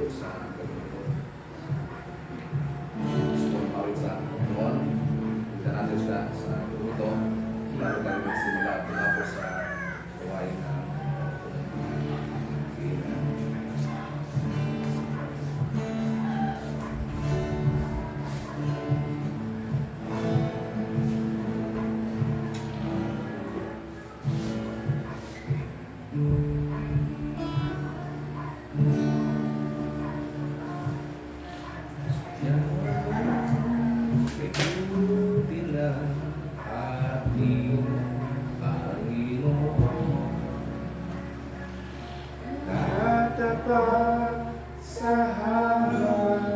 sa ganito. Gusto ko mawit sa Panginoon. Kita natin siya sa ganito. Bago tayo magsimula tapos sa gawain na sa habang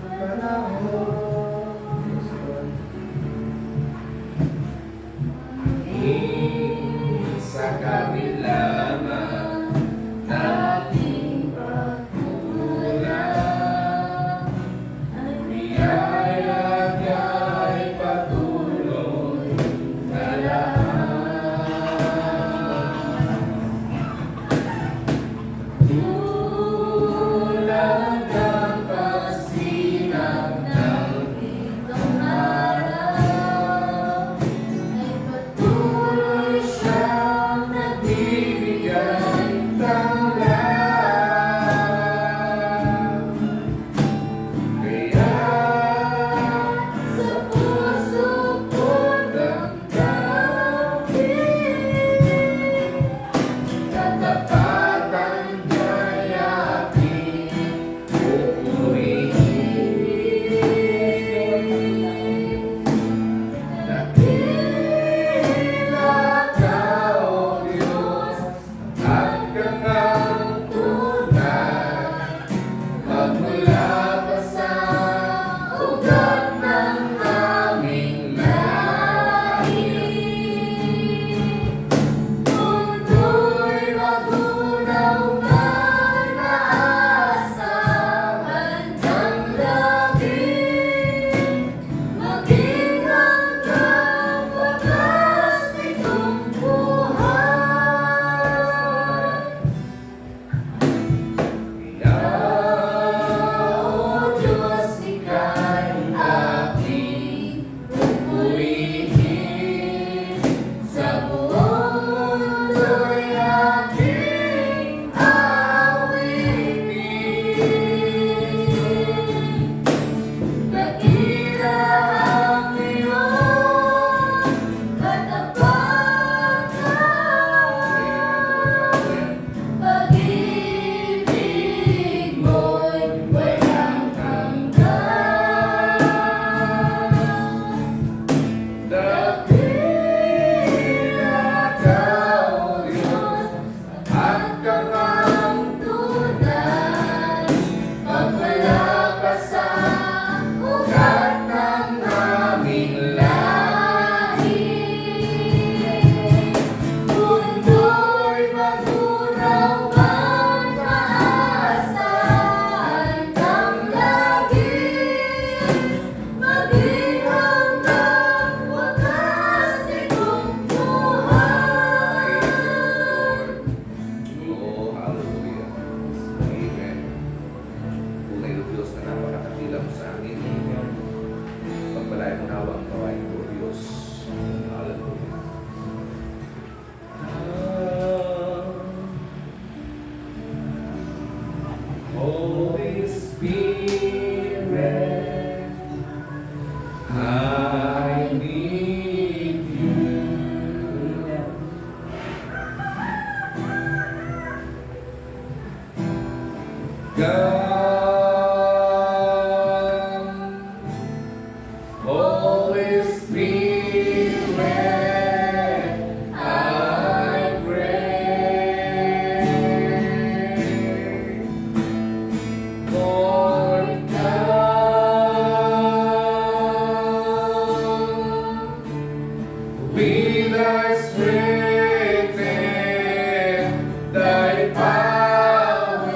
panahon, sa kabila ng ating pagkukulang, ang biyaya niya ay patuloy na Holy Spirit, I need you. Come, Holy Spirit, I pray. Lord, come, be thy strength and thy power.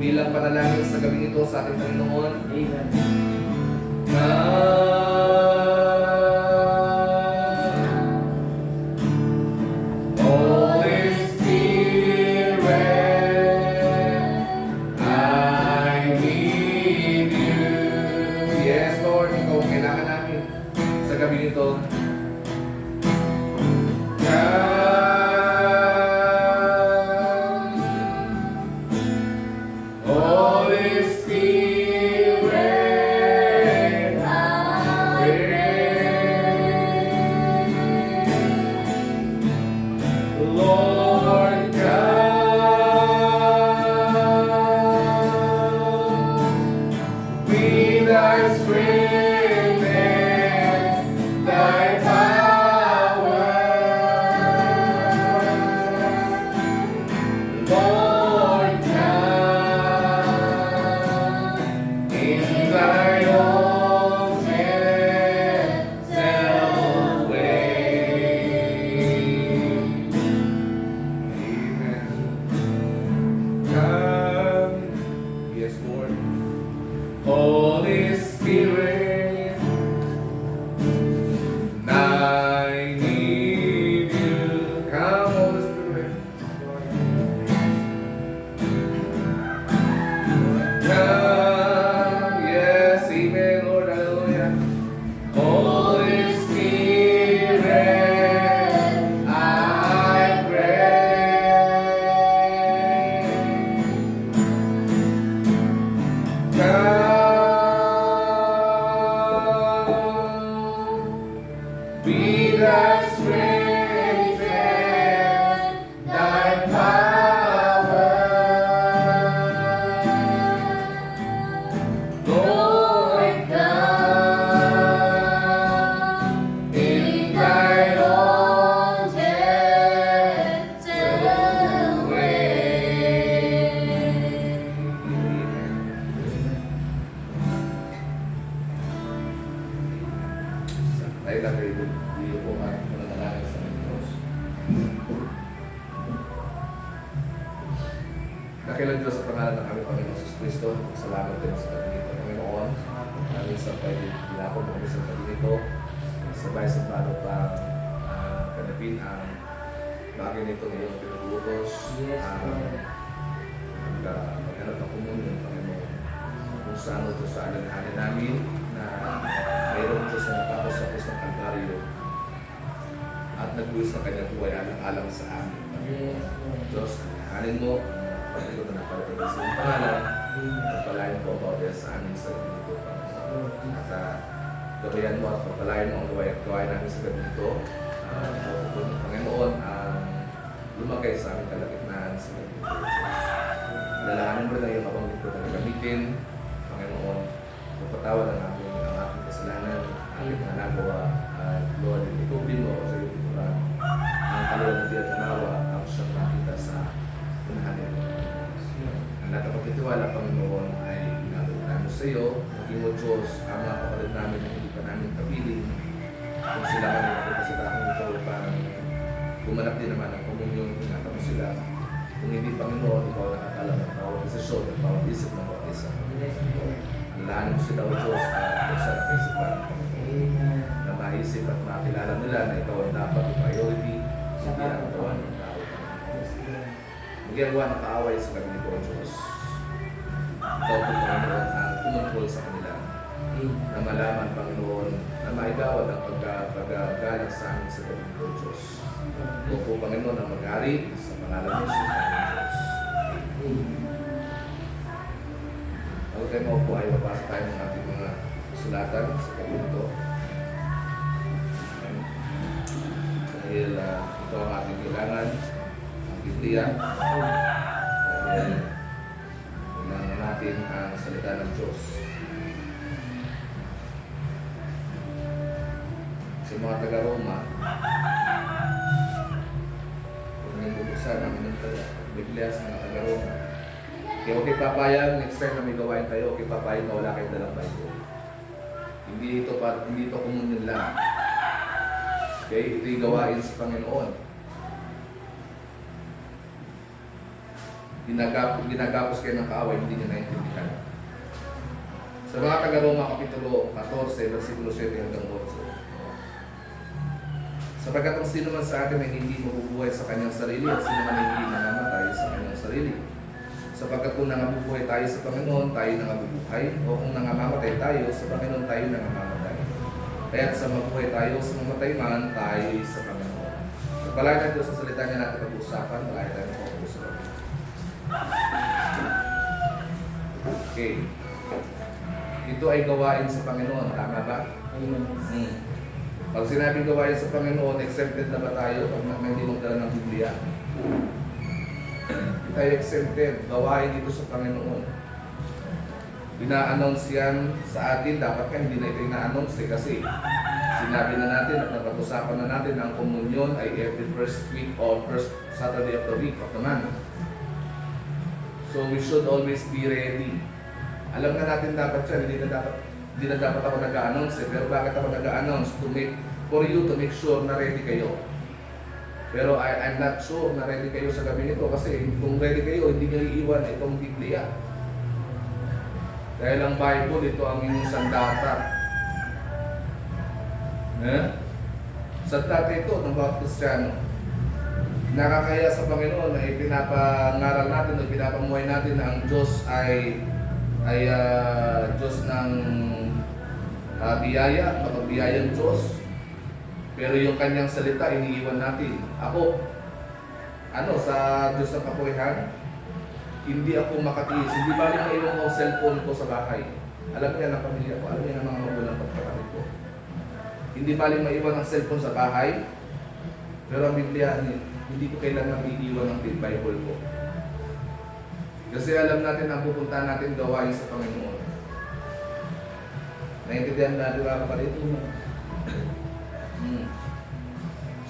bilang panalangin sa gabi ito sa ating Panginoon. Amen. Holy Spirit, I need you. Yes, Lord, ikaw ang kailangan namin sa gabi nito. Holy Spirit, I pray. Lord God, be thy strength and thy power. Lord God, in thy own gentle way. Amen. Come, yes, Lord. Holy Spirit, I need you. Come, Holy Spirit. Come, yes, amen, Lord, hallelujah. Holy Spirit, I pray. Come, be thy strength and thy power. Lord God, in thy own gentle way. Tayo lang kayo, hindi po mananalangin sa Diyos. Dakilang Diyos sa pangalan ng aming Panginoon Jesus Cristo, salamat din sa pagdito, Panginoon. Namin sa pagdilako mo kami sa pagdito, sabay sa plano pa kanapin ang bagay nito ngayong pinugutos. Yes, Lord. Maghanap ng komunyon, Panginoon, kung saan ito sa alanhanin namin na mayroong Diyos na natapos sa krus ng Kalbaryo at nagbuwis ng kanyang buhay alang-alang sa amin. Yes, Lord. Diyos, hanin mo, pagkito na napalipagin sa iyong pangalan, pagpalain po ang bawat sa amin sa gabi nito, Panginoon. At gabayan mo at pagpalain mo ang gawain namin sa gabi nito. Panginoon, ang lumagay sa aming kalagitnaan sa gabi nito, Diyos. Lalahanin mo rin ang iyong kabanggit ko na gamitin, Panginoon, magpatawad ang aking kasalanan, aking mga nagawa, at Lord, itubin mo ako sa iyong likuran. Ang kaluluwa ng tiyan ng nawa, ang siyang nakita sa unahanin. Ang nakapagtitiwala, Panginoon, ay inabutan mo sa iyo, maging mo Diyos, ang mga kapatid namin na hindi pa namin kapiling. Kung sila man ay nakapasitakang ito upang gumanap din naman ang komunyon, ingatan mo sila. Kung hindi, Panginoon, ikaw nakakalam ng bawat desisyon at bawat isip ng bawat isa. Yes, Lord. Alahanin mo sila, O Diyos, at buksan ang kaisipan Amen. na maisip at makilala nila na ikaw ang dapat i-priority sa ginagawa ng tao. Yes, Lord. Magagawa ng kaaway sa gabi nito, O Diyos. Ikaw po, Panginoon, ang kumontrol sa kanila Amen. na malaman, Panginoon, na maigawad ang paggalang sa amin sa gabi nito, O Diyos. Ikaw po, Panginoon, ang mag-ari sa pangalan mo sa aming Diyos. Amen. Bago tayo maupo ay mabasa tayo ng ating mga sulatan sa gabi nito. Dahil ito ang ating kailangan, ang Biblia. Dahil kailangan natin ang salita ng Diyos. Sa mga taga-Roma, kung nang bubuksan ang Biblia sa mga taga-Roma, kaya okay papayag, next time na may gawain tayo, okay papayag na wala kayong dalang Bible. Hindi ito kumunyon lang. Okay, ito'y gawain sa Panginoon. ginagapos kayo ng kaaway, hindi nyo naintindihan. Sa mga taga-Roma, Kapitulo 14, versikulo 7 hanggang 8. Sapagkat ang sino man sa atin ay hindi mabubuhay sa kanyang sarili at sino man hindi namamatay sa kanyang sarili. Sapagkat kung nangabubuhay tayo sa Panginoon, tayo nangabubuhay. O kung nangamamatay tayo sa Panginoon, tayo nangamamatay. Kaya sa mabuhay tayo, sa mamatay man, tayo sa Panginoon. Pagpalain natin Diyos sa salita niya natin pag-uusapan, palain tayo ng pag-uusapan. Okay. Ito ay gawain sa Panginoon, tama ba? Amen. Pag sinabing gawain sa Panginoon, exempted na ba tayo pag hindi magdala ng Biblia? Hindi tayo exempted. Gawain dito sa Panginoon. Ina-announce yan sa atin. Dapat ka hindi na ito ina-announce kasi sinabi na natin at napag-usapan na natin ang komunyon ay every first week or first Saturday of the week of the month. So we should always be ready. Alam na natin dapat yan, hindi na dapat ako nag-a-announce pero bakit ako nag-a-announce? For you to make sure na ready kayo. Pero I'm not sure na ready kayo sa gabi nito kasi kung ready kayo, hindi nyo iiwan itong Biblia. Dahil ang Bible, ito ang inyong sandata. Sandata ito ng bawat Kristiyano. Nakakaya sa Panginoon na ipinapangaral natin o ipinapamuhay natin na ang Diyos ay Diyos ng biyaya, mapagbiyayang Diyos. Pero yung kanyang salita, iniiwan natin. Ako, sa Diyos ng kapurihan, hindi ako makatiis. Hindi ba rin maiwan ko ang cellphone ko sa bahay? Alam niya ng pamilya ko, alam niya ng mga magulang pagkakapit ko. Hindi ba rin maiwan ang cellphone sa bahay? Pero ang Biblia, hindi ko kailangan iiwan ang Bible ko. Kasi alam natin ang pupuntahan natin gawain sa Panginoon. Naintindihan natin mga kapatid?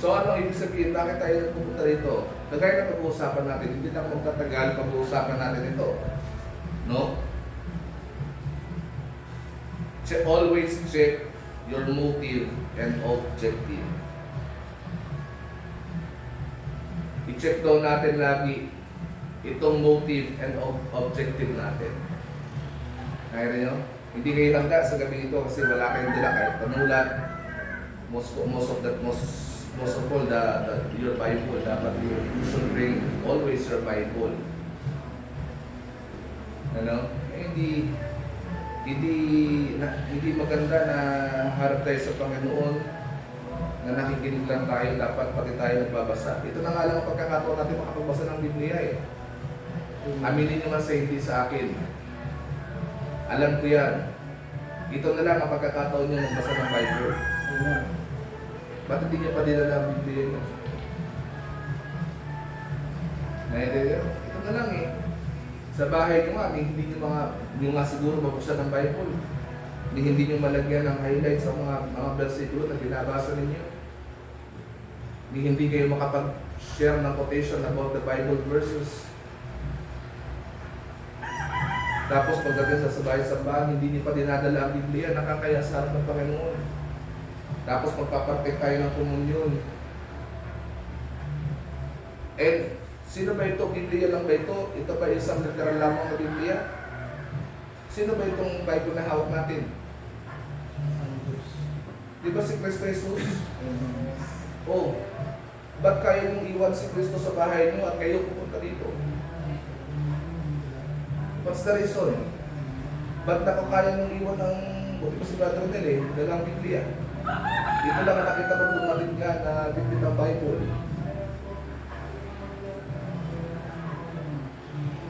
So ano ibig sabihin? Bakit tayo pupunta rito? Kagaya na pag-uusapan natin, hindi lang magtatagal pag-uusapan natin ito. No? Always check your motive and objective. I-check daw natin lagi itong motive and objective natin. Kaya nyo? Hindi kayo hangga sa gabi ito kasi wala kayong dala kahit panulat. Most of all, your Bible. Dapat you should bring always your Bible. Ano? Hindi maganda na harap tayo sa Panginoon na nakikinig lang tayo, dapat pati tayo nagbabasa. Ito na nga lang ang pagkakataon natin makapagbasa ng Biblia eh. Aminin nyo man sa hindi sa akin. Alam ko yan. Ito na lang ang pagkakataon nyo magbasa ng Bible. Ba't hindi nyo pa dinala ang Biblia nyo? Ito na lang eh. Sa bahay nyo nga, hindi nyo nga siguro mabuksan ng Bible. Hindi nyo malagyan ng highlights sa mga versikulo na binabasa ninyo. Hindi kayo makapag-share ng quotation about the Bible verses. Tapos pagdating sa sabay-sambahan, hindi niyo pa dinadala ang Biblia, nakakaya sa harap ng Panginoon. Tapos magpaparte tayo ng komunyon. And sino ba ito? Biblia lang ba ito? Ito ba isang literal lamang na Biblia? Sino ba itong Bible na hawak natin? Di ba si Kristo Jesus? Oh, ba't kayo nung iwan si Kristo sa bahay niyo at kayo pupunta dito? What's the reason? Ba't na kaya nung iwan ng buti pa si Brother Nel eh, dalang Biblia? Dito lang nakita ko dumating ka na bibit ng Bible.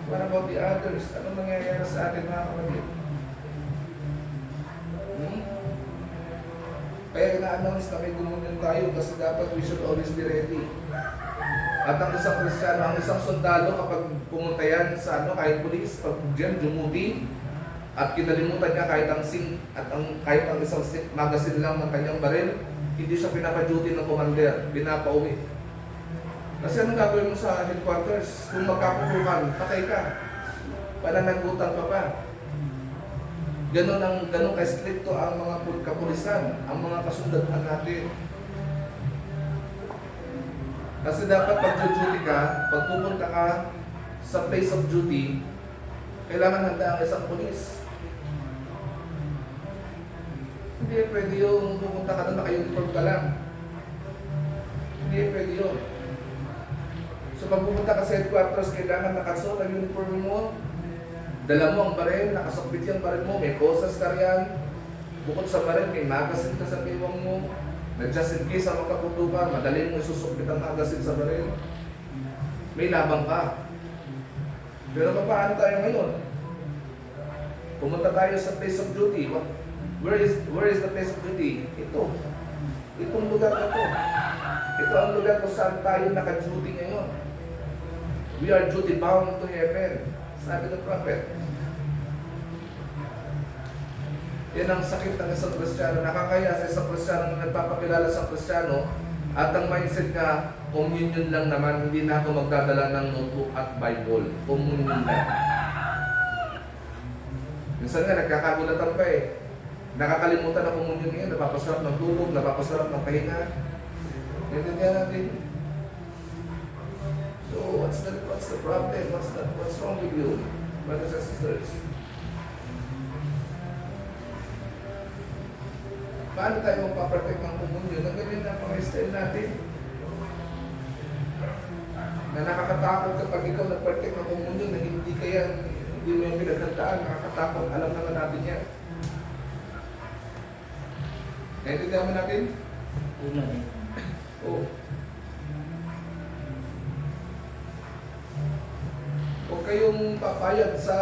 What about the others? Anong nangyayari sa atin mga kapatid? Kaya na-announce na may komunyon tayo kasi dapat we should always be ready. At ang isang Kristiyano, ang isang sundalo kapag pumunta yan sa kahit pulis, pag diyan dumuti at kinalimutan niya kahit ang isang magazine lang ng kanyang baril, hindi siya pinapa-duty ng commander, pinapa-uwi. Kasi anong gagawin mo sa headquarters? Kung magkaputukan, patay ka. Pananagutan ka pa. Ganun ka-stricto ang mga kapulisan, ang mga kasundatan natin. Kasi dapat pag-duty ka, pag pupunta ka sa place of duty, kailangan handa ang isang pulis. Hindi pwede yung pupunta ka doon, naka-uniform ka lang. Hindi pwede yun. So pag pupunta ka sa headquarters, kailangan nakasuot ang uniform mo, dala mo ang baril, nakasukbit yung baril mo, may posas ka riyan. Bukod sa baril, may magasin ka sa biwang mo, na just in case ang makaputo ka, madali mo isusukbit ang magasin sa baril. May labang ka. Pero paano tayo ngayon? Pumunta tayo sa place of duty. Where is the place of duty? Ito. Itong lugar na to. Ito ang lugar kung saan tayo naka-duty ngayon. We are duty bound to heaven. Sabi ng prophet. Yan ang sakit ng isang Kristiyano. Nakakaya sa isang Kristiyano na nagpapakilala sa Kristiyano at ang mindset nga, communion lang naman, hindi na ako magdadala ng notebook at Bible. Communion lang. Minsan nga, nagkakagulatan pa eh. Nakakalimutan na communion ngayon, napapasarap ng tulog, napapasarap ng pahinga. Naintindihan natin. So, what's the problem? What's wrong with you, brothers and sisters? Paano tayo magpaprotect ng communion? Ang ganyan na mga style natin. Na nakakatakot kapag ikaw nag-protect ng communion na hindi mo yung pinaghandaan, nakakatakot. Alam naman natin yan. Naintindihan mo natin? Una eh. Oo. Huwag kayong papayag sa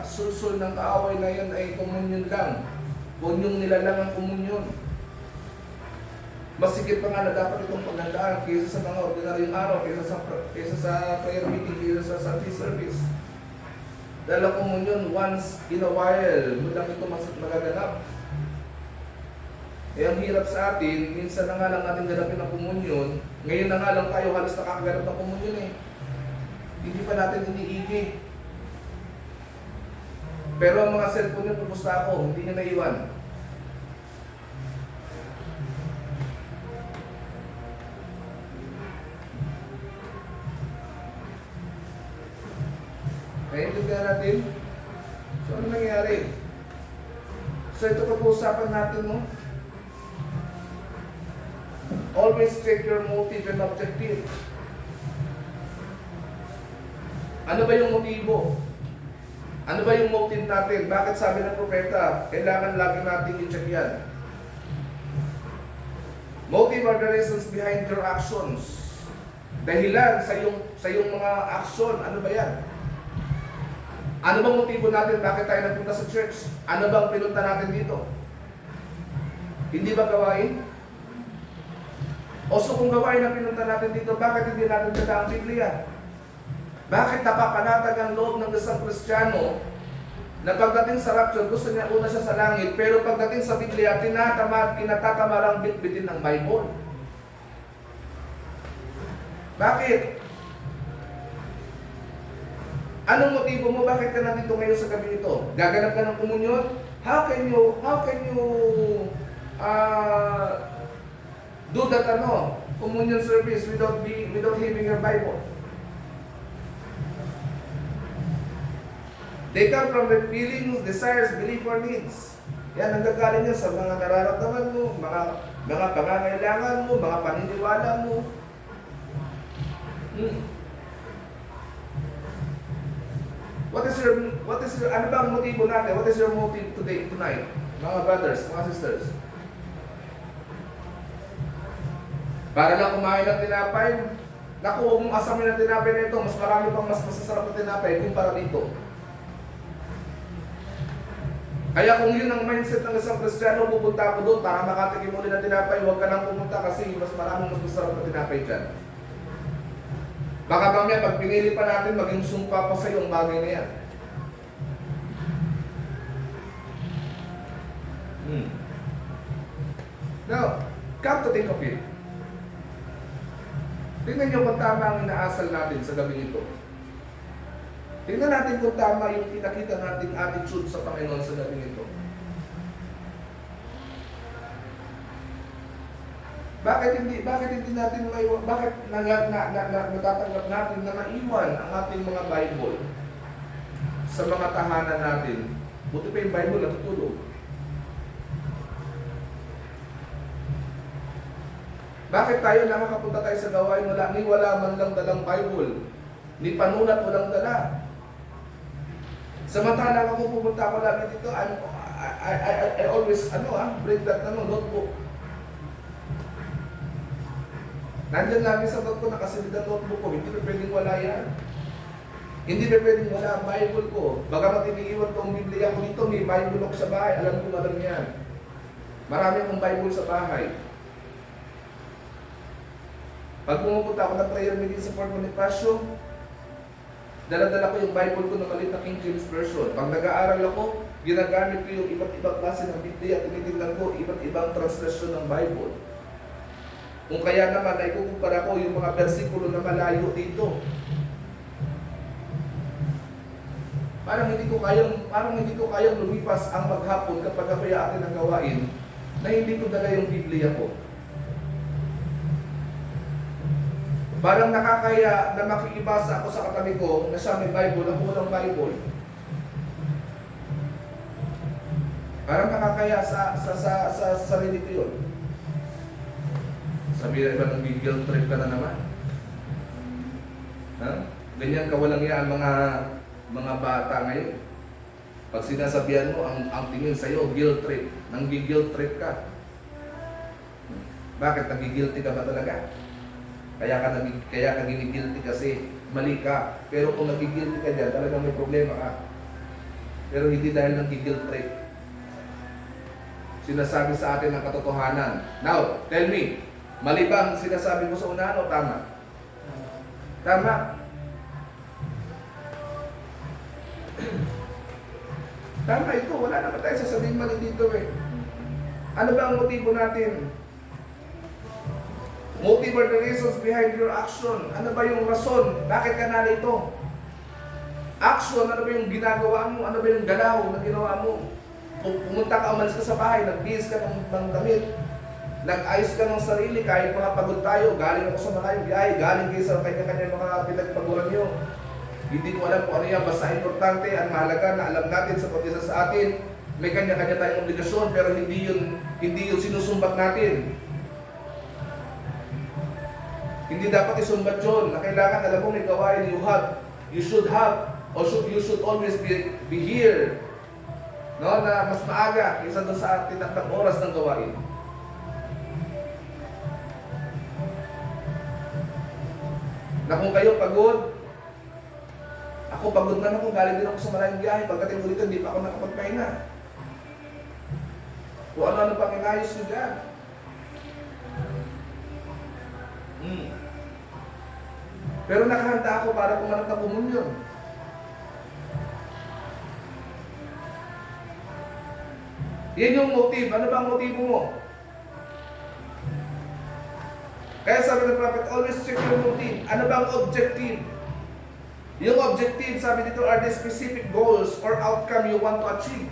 sulsul ng kaaway na yun ay komunyon lang. Punyong nila lang ang komunyon. Masigit pa nga na dapat itong paghandaan kaysa sa mga ordinaryong araw, kaysa sa prayer meeting, kaysa sa Sunday service. Dahil ang komunyon, once in a while, mo lang ito magaganap. Eh, ang hirap sa atin, minsan na nga lang natin ganapin ang komunyon, ngayon na nga lang tayo halos nakakaganap ng komunyon eh. Hindi pa natin iniigi. Pero ang mga cellphone nyo, pupusta ako, hindi nyo naiwan. Naintindihan natin? So, ano nangyari? So, ito pag-uusapan natin, no? Always check your motive and objective. Ano ba yung motibo? Ano ba yung motive natin? Bakit sabi ng propeta, kailangan lagi natin i-check yan? Motive are the reasons behind your actions. Dahilan sa iyong mga action. Ano ba yan? Ano bang motibo natin? Bakit tayo nagpunta sa church? Ano bang pinunta natin dito? Hindi ba gawain? O so kung gawain ang pinunta natin dito, bakit hindi natin dala ang Biblia? Bakit napapanatag ang loob ng isang Kristiyano na pagdating sa rapture, gusto niya una siya sa langit, pero pagdating sa Biblia, kinatatamarang bitbitin ng Bible? Bakit? Anong motibo mo? Bakit ka nandito ngayon sa gabi ito? Gaganap ka ng komunyon? How can you do that communion service without having your Bible? They come from the feelings, desires, belief, or needs. Yan ang gagaling yan sa mga nararamdaman mo, mga pangangailangan mo, mga paniniwala mo. Ano ba ang motibo natin? What is your motive tonight? Mga brothers, mga sisters? Para lang kumain ng tinapay? Naku, huwag mong asamin ng tinapay na ito. Mas marami pang mas masasarap na tinapay kumpara dito. Kaya kung yun ang mindset ng isang Kristiyano, pupunta ako doon para makatikim ulit ng tinapay, huwag ka nang pumunta kasi mas maraming mas masarap na tinapay dyan. Baka mamaya, pag pinili pa natin, maging sumpa pa sa iyo ang bagay na yan. Now, come to think of it. Tingnan nyo kung tama ang inaasal natin sa gabi ito. Tingnan natin kung tama yung pinakita nating attitude sa Panginoon sa gabi ito. Bakit hindi natin maiwan, bakit natatanggap natin na maiwan ang ating mga Bible sa mga tahanan natin? Buti pa yung Bible natutulog. Bakit tayo nakakapunta tayo sa gawain wala man lang dalang Bible, ni panulat walang dala? Samantalang ako pupunta ako lagi dito, I always bring that notebook. Nandyan lagi sa bag ko, nakasilid ang notebook ko, hindi pa pwedeng wala yan. Hindi pa pwedeng wala ang Bible ko. Bagamat iniiwan ko ang Biblia ko dito, may Bible ako sa bahay, alam yan. Marami akong Bible sa bahay. Pag pumupunta ako ng prayer meeting sa Fort Bonifacio, dala-dala ko yung Bible ko na maliit na King James Version. Pag nag-aaral ako, ginagamit ko yung iba't ibang klase ng Biblia, tinitingnan ko iba't ibang translation ng Bible. Kung kaya naman, naikukumpara ko yung mga versikulo na malayo dito. Parang hindi ko kayang lumipas ang maghapon kapag ako'y atin ang gawain na hindi ko dala yung Biblia ko. Parang nakakaya na makikibasa ako sa katabi ko na siya may Bible, ako walang Bible. Parang nakakaya sa sarili ko yun. Sabi na iba ng guilt trip ka na naman. Ha? Ganyan ka walang yan mga bata ngayon. Pag sinasabihan mo, ang tingin sa'yo, guilt trip. Nang-guilt trip ka. Bakit? Nag-guilty ka ba talaga? Kaya ka ginigilty kasi mali ka. Pero kung nag-guilty ka dyan, talagang may problema ka. Pero hindi dahil nag-guilt trip. Sinasabi sa atin ang katotohanan. Now, tell me, mali ba ang sinasabi mo sa unahan o tama? Tama. Tama ito. Wala naman tayo sasabihin mali dito eh. Ano ba ang motibo natin? Motive or the reasons behind your action. Ano ba yung rason? Bakit ka narito? Action, ano ba yung ginagawa mo? Ano ba yung galaw na ginawa mo? Pumunta ka, umalis ka sa bahay, nagbihis ka ng damit, nag-ayos ka ng sarili, kahit mga pagod tayo, galing ako sa malayong biyahe, galing kayo sa kanya-kanya mga pinagpaguran nyo. Hindi ko alam kung ano yan, basta importante, ang mahalaga na alam natin sa pag-isa sa atin, may kanya-kanya tayong obligasyon, pero hindi yun sinusumbat natin. Hindi dapat isumbat yun, na kailangan, alam mo, may gawain, you should always be here. No, na mas maaga kaysa doon sa tinatang oras ng gawain. Na kung kayo pagod, ako pagod na ako, galing din ako sa malayong biyahe, pagdating ko dito, hindi pa ako nakapagpahinga. Kung ano-ano pang inayos nyo dyan. Pero nakahanda ako para kumanap ng komunyon. Yan yung motive. Ano ba ang motibo mo? Kaya sabi ng prophet, always check your motive. Ano ba ang objective? Yung objective, sabi dito, are the specific goals or outcome you want to achieve.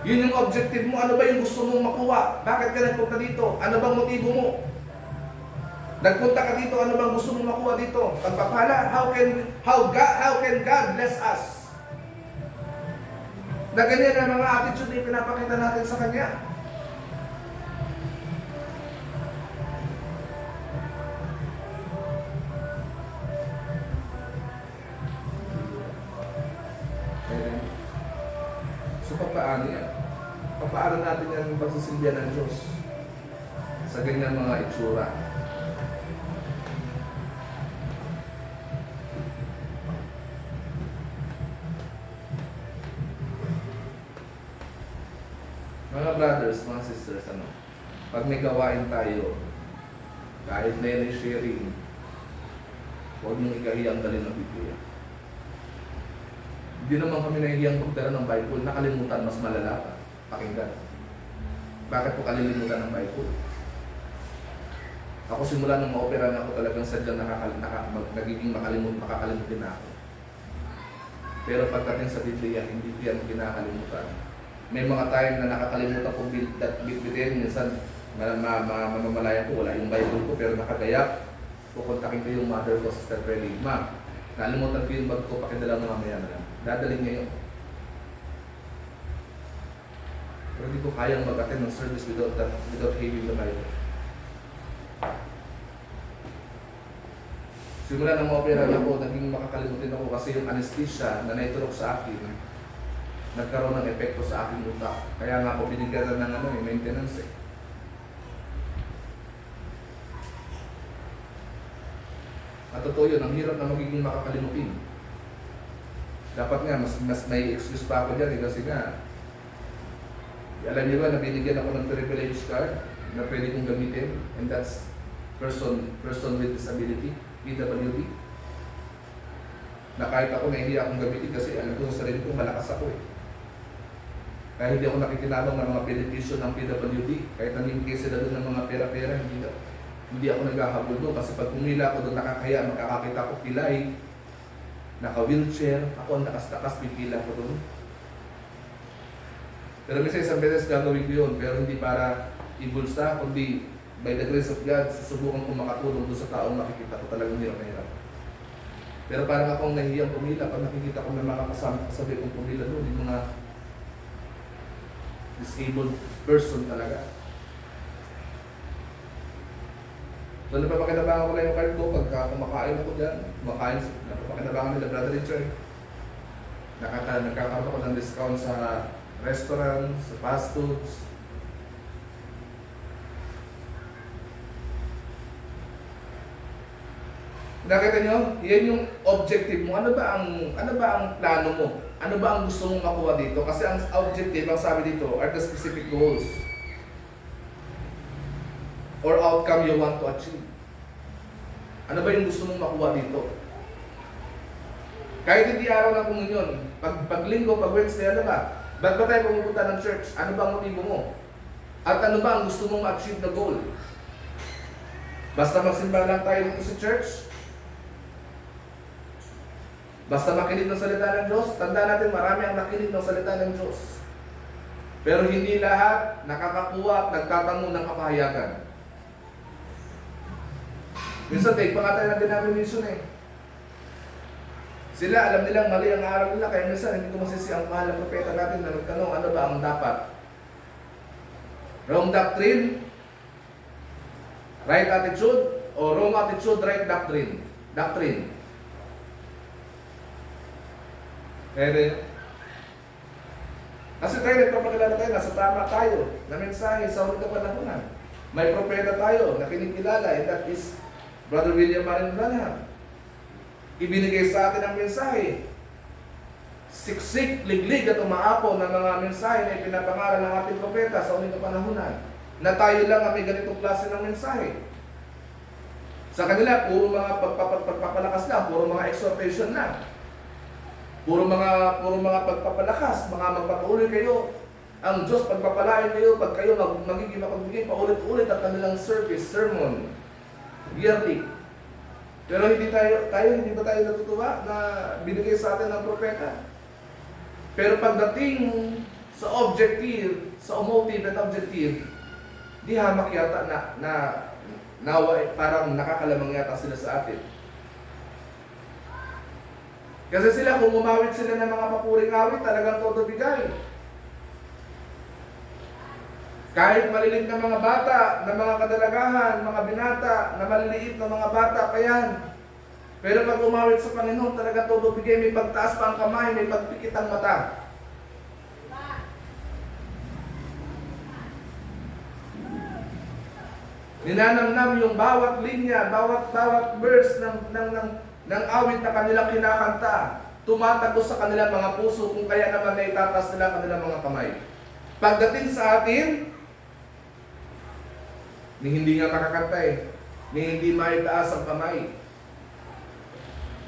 Yun yung objective mo. Ano ba yung gusto mong makuha? Bakit ka nagpunta dito? Ano bang motibo mo? Nagpunta ka dito, ano bang gusto mong makuha dito? Pagpapala, how can God bless us? Na ganyan ang mga attitude na pinapakita natin sa Kanya. So, paano yan? Paano natin yung pagsisilbihan ng Diyos sa ganyan mga itsura? Mga brothers, mga sisters, pag may gawain tayo, kahit na yan ay sharing, huwag niyong ikahiyang dalhin ng Biblia. Hindi naman kami nahihiyang magdala ng Bible, nakalimutan mas malala pa. Pakinggan. Bakit po kalilimutan ng Bible? Ako simula nung ma-opera na ako talagang sadyang nagiging makakalimutin na ako. Pero pagdating sa Biblia, hindi yan kinakalimutan. May mga time na nakakalimutan ko bitbitin, minsan mamamalayan ko, wala yung Bible ko, pero nakagayak. Kukontakin ko yung mother ko, Sister Freddy. Ma, nalimutan ko yung bag ko, pakidala mo mamaya na lang. Dadalhin niya yun. Pero hindi ko kayang mag-attend ng service without having the Bible. Simula ng opera na po, naging makakalimutin ako kasi yung anesthesia na naiturok sa akin, nagkaroon ng epekto sa aking utak. Kaya nga ako binigyan ng maintenance eh. At totoo yun, ang hirap na magiging makakalimutin. Dapat nga, mas may excuse pa ako dyan eh, kasi nga, alam niyo ba na binigyan ako ng privilege card na pwede kong gamitin, and that's person with disability, PWD. Na kahit ako nahihiya akong gamitin kasi alam ko sa sarili ko malakas ako eh. Kaya hindi ako nakikinabang ng mga benepisyo ng PWD. Kahit namimigay sila doon ng mga pera-pera, hindi ako naghahabol doon. Kasi pag pumila ako doon nakakaya, makakakita ko pilay, naka-wheelchair, ako ang nakas-takas, pipila ko doon. Pero minsan isang beses gagawin ko yun, pero hindi para ibulsa, kundi by the grace of God, susubukan ko makatulong doon sa taong makikita ko talagang hirap na hirap. Pero parang akong nahihiyang pumila, pag nakikita ko ng mga kasama, sabi kong pumila doon, yung mga disabled person talaga. So napapakinabangan ko lang yung card ko pagka kumakain ako dyan, napapakinabangan nila Brother Richard. Nagkakaroon ako ng discount sa restaurant, sa fast foods. Nakita nyo? Yan yung objective mo. Ano ba ang plano mo? Ano ba ang gusto mong makuha dito? Kasi ang objective, ang sabi dito, are the specific goals or outcome you want to achieve. Ano ba yung gusto mong makuha dito? Kahit hindi araw ng komunyon, pag linggo, pag Wednesday, ano ba? Ba't ba tayo pumupunta ng church? Ano ba ang motibo mo? At ano ba ang gusto mong ma-achieve na goal? Basta magsimba lang tayo dito sa church? Basta makinig ng salita ng Diyos? Tandaan natin, marami ang nakinig ng salita ng Diyos. Pero hindi lahat nakakakuha at nagtatango ng kapahayagan. Minsan, take pa nga tayo ng denomination eh. Sila, alam nilang mali ang aral nila, kaya minsan hindi ko masisi ang mahal ng propeta natin na nagtanong, ano ba ang dapat? Wrong doctrine, right attitude, o wrong attitude, right doctrine? Doctrine. Pwede. Kasi tayo, nagpapakilala tayo, nasa tama tayo, na mensahe sa ulit na panahonan. May propeta tayo na kinikilala, and that is Brother William Marion Branham. Ibinigay sa atin ang mensahe. Siksik, liglig at umaapo ng mga mensahe na ipinapangaral ng ating propeta sa ulit na panahonan. Na tayo lang ang may ganitong klase ng mensahe. Sa kanila, puro mga pagpapalakas lang, puro mga exhortation lang. Puro mga pagpapalakas, mga magpapaulit kayo. Ang Diyos pagpapalain kayo pag kayo magiging mapagbigay paulit-ulit ang kanilang service, sermon, yearly. Pero hindi ba tayo natutuwa na binigay sa atin ng propeta? Pero pagdating sa objective, sa motive at objective, di hamak yata na parang nakakalamang yata sila sa atin. Kasi sila, kung umawit sila ng mga papuring awit, talagang todo bigay. Kahit malilit na mga bata, na mga kadalagahan, mga binata, na maliliit na mga bata pa yan. Pero pag umawit sa Panginoon, talaga todo bigay, may pagtaas pa ang kamay, may pagpikit ang mata. Ninanamnam yung bawat linya, bawat verse ng awit na kanilang kinakanta, tumatagos sa kanilang mga puso, kung kaya naman na itatas nila kanilang mga kamay. Pagdating sa atin, ni hindi nga makakanta ni hindi maitaas ang kamay.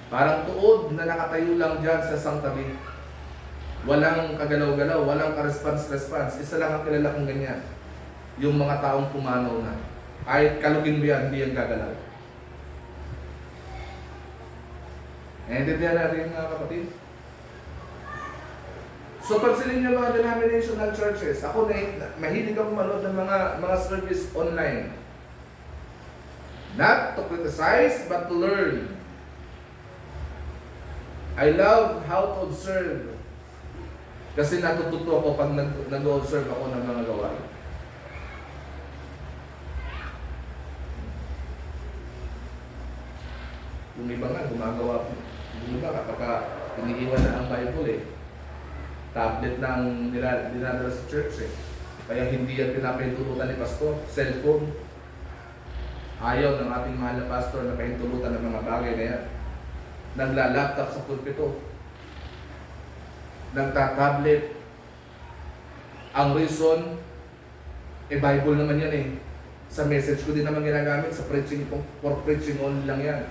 Parang tuod na nakatayo lang dyan sa isang tabi. Walang kagalaw-galaw, walang ka-response. Isa lang ang kilala kong ganyan. Yung mga taong pumanaw na. Kahit kalugin mo yan, hindi yan gagalaw. Naintindihan natin mga kapatid? So pansinin niyo mga denominational churches. Ako mahilig ako manood ng mga service online. Not to criticize, but to learn. I love how to observe. Kasi natututo ako pag nag-observe ako ng mga gawain. Yung iba nga, gumagawa. Yung iba kapag iniiwan na ang Bible tablet ng dinadala sa church Kaya hindi yan pinapahintulutan ni pastor. Cellphone. Ayaw ng ating mahal na pastor na pahintulutan ng mga bagay na yan. Nagla-laptop sa pulpito. Nagta-tablet. Ang reason, Bible naman yan Sa message ko din naman ginagamit, sa preaching, for preaching only lang yan.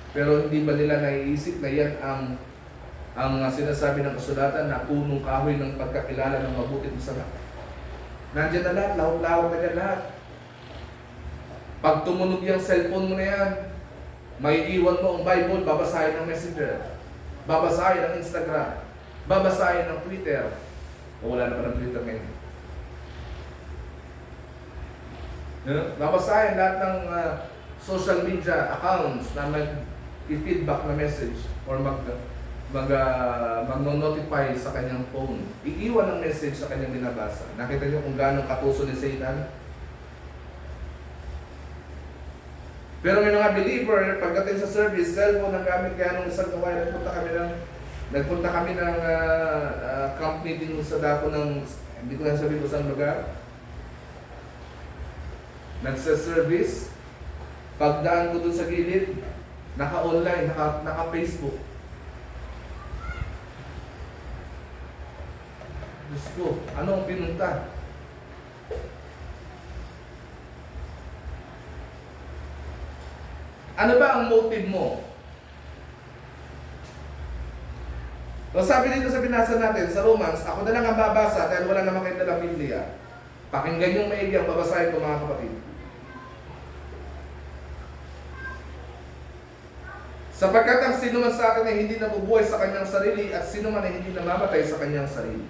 Pero hindi ba nila naiisip na yan ang sinasabi ng kasulatan na punong kahoy ng pagkakilala ng mabuti at masama. Nandiyan na lahat, lahok-lahok na yan lahat. Pag tumunog yung cellphone mo na yan, may iwan mo ang Bible, babasahin ng Messenger, babasahin ng Instagram, babasahin ng Twitter. O wala na pa ng Twitter ngayon. Babasahin lahat ng social media accounts na mag-feedback na message or mag-notify sa kanyang phone. Iiwan ang message sa kanyang binabasa. Nakita niyo kung gaano katuso ni Satan? Pero may mga believer, pagdating sa service, cellphone ang gamit. Kaya nung isang gawain, nagpunta kami ng camp meeting sa dako ng, hindi ko na sabihin kung saan lugar. Nagsa-service. Pagdaan ko dun sa gilid, naka-online, naka-Facebook. Diyos ko, ano ang pinunta? Ano ba ang motive mo? So sabi dito sa binasa natin, sa Romans, ako na lang ang babasa dahil wala naman kayo dalang Biblia. Pakinggan yung maigi ang babasahin ko mga kapatid. Sapagkat ang sino man sa atin ay hindi nabubuhay sa kanyang sarili at sino man ay hindi namamatay sa kanyang sarili.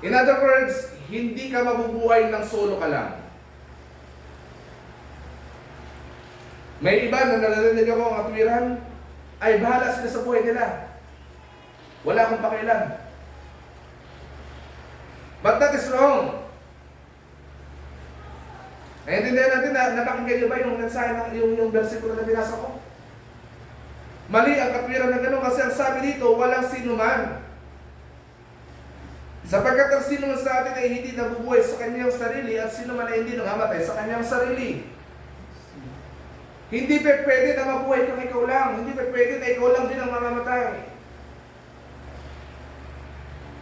In other words, hindi ka mabubuhay ng solo ka lang. May iba na narinig ako ang atwiran, ay bahala sila sa buhay nila. Wala akong pakialam. But that is wrong. Naintindihan natin na napakinggan niyo ba yung mensahe ng yung versikulo na binasa ko? Mali ang katwiran ng gano'n kasi ang sabi dito, walang sino man. Sapagkat ang sino man sa atin ay hindi nabubuhay sa kanyang sarili at sino man ay hindi nangamatay sa kanyang sarili. Hindi pa pwede na mabuhay kang ikaw lang. Hindi pa pwede na ikaw lang din ang mamamatay.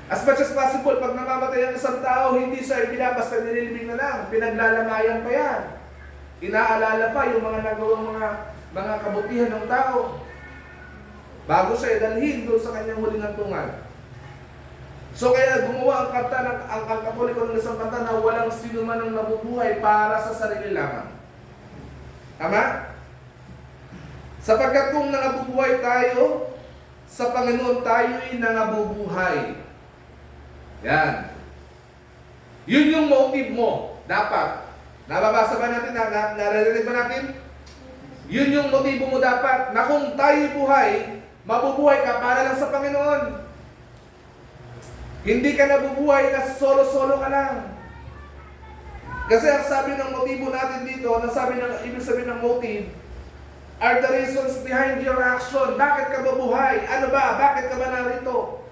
As much as possible, pag namamatay ang isang tao, hindi siya ibinabasta nililibing na lang. Pinaglalamayan pa yan. Inaalala pa yung mga nagawang mga kabutihan ng tao. Bago siya idalhin doon sa kanyang huling hantungan. So kaya gumawa ang Katoliko ng isang kanta na walang sino man ang nabubuhay para sa sarili lamang. Tama? Sapagkat kung nangabubuhay tayo, sa Panginoon tayo'y nangabubuhay. Yan. Yun yung motive mo. Dapat. Nababasa ba natin? Naririnig ba natin? Yun yung motibo mo dapat. Na kung tayo'y buhay, mabubuhay ka para lang sa Panginoon. Hindi ka nabubuhay na solo-solo ka lang. Kasi ang sabi ng motibo natin dito, ang sabi ng ibig sabihin ng motive, are the reasons behind your action. Bakit ka mabuhay? Ano ba? Bakit ka ba narito?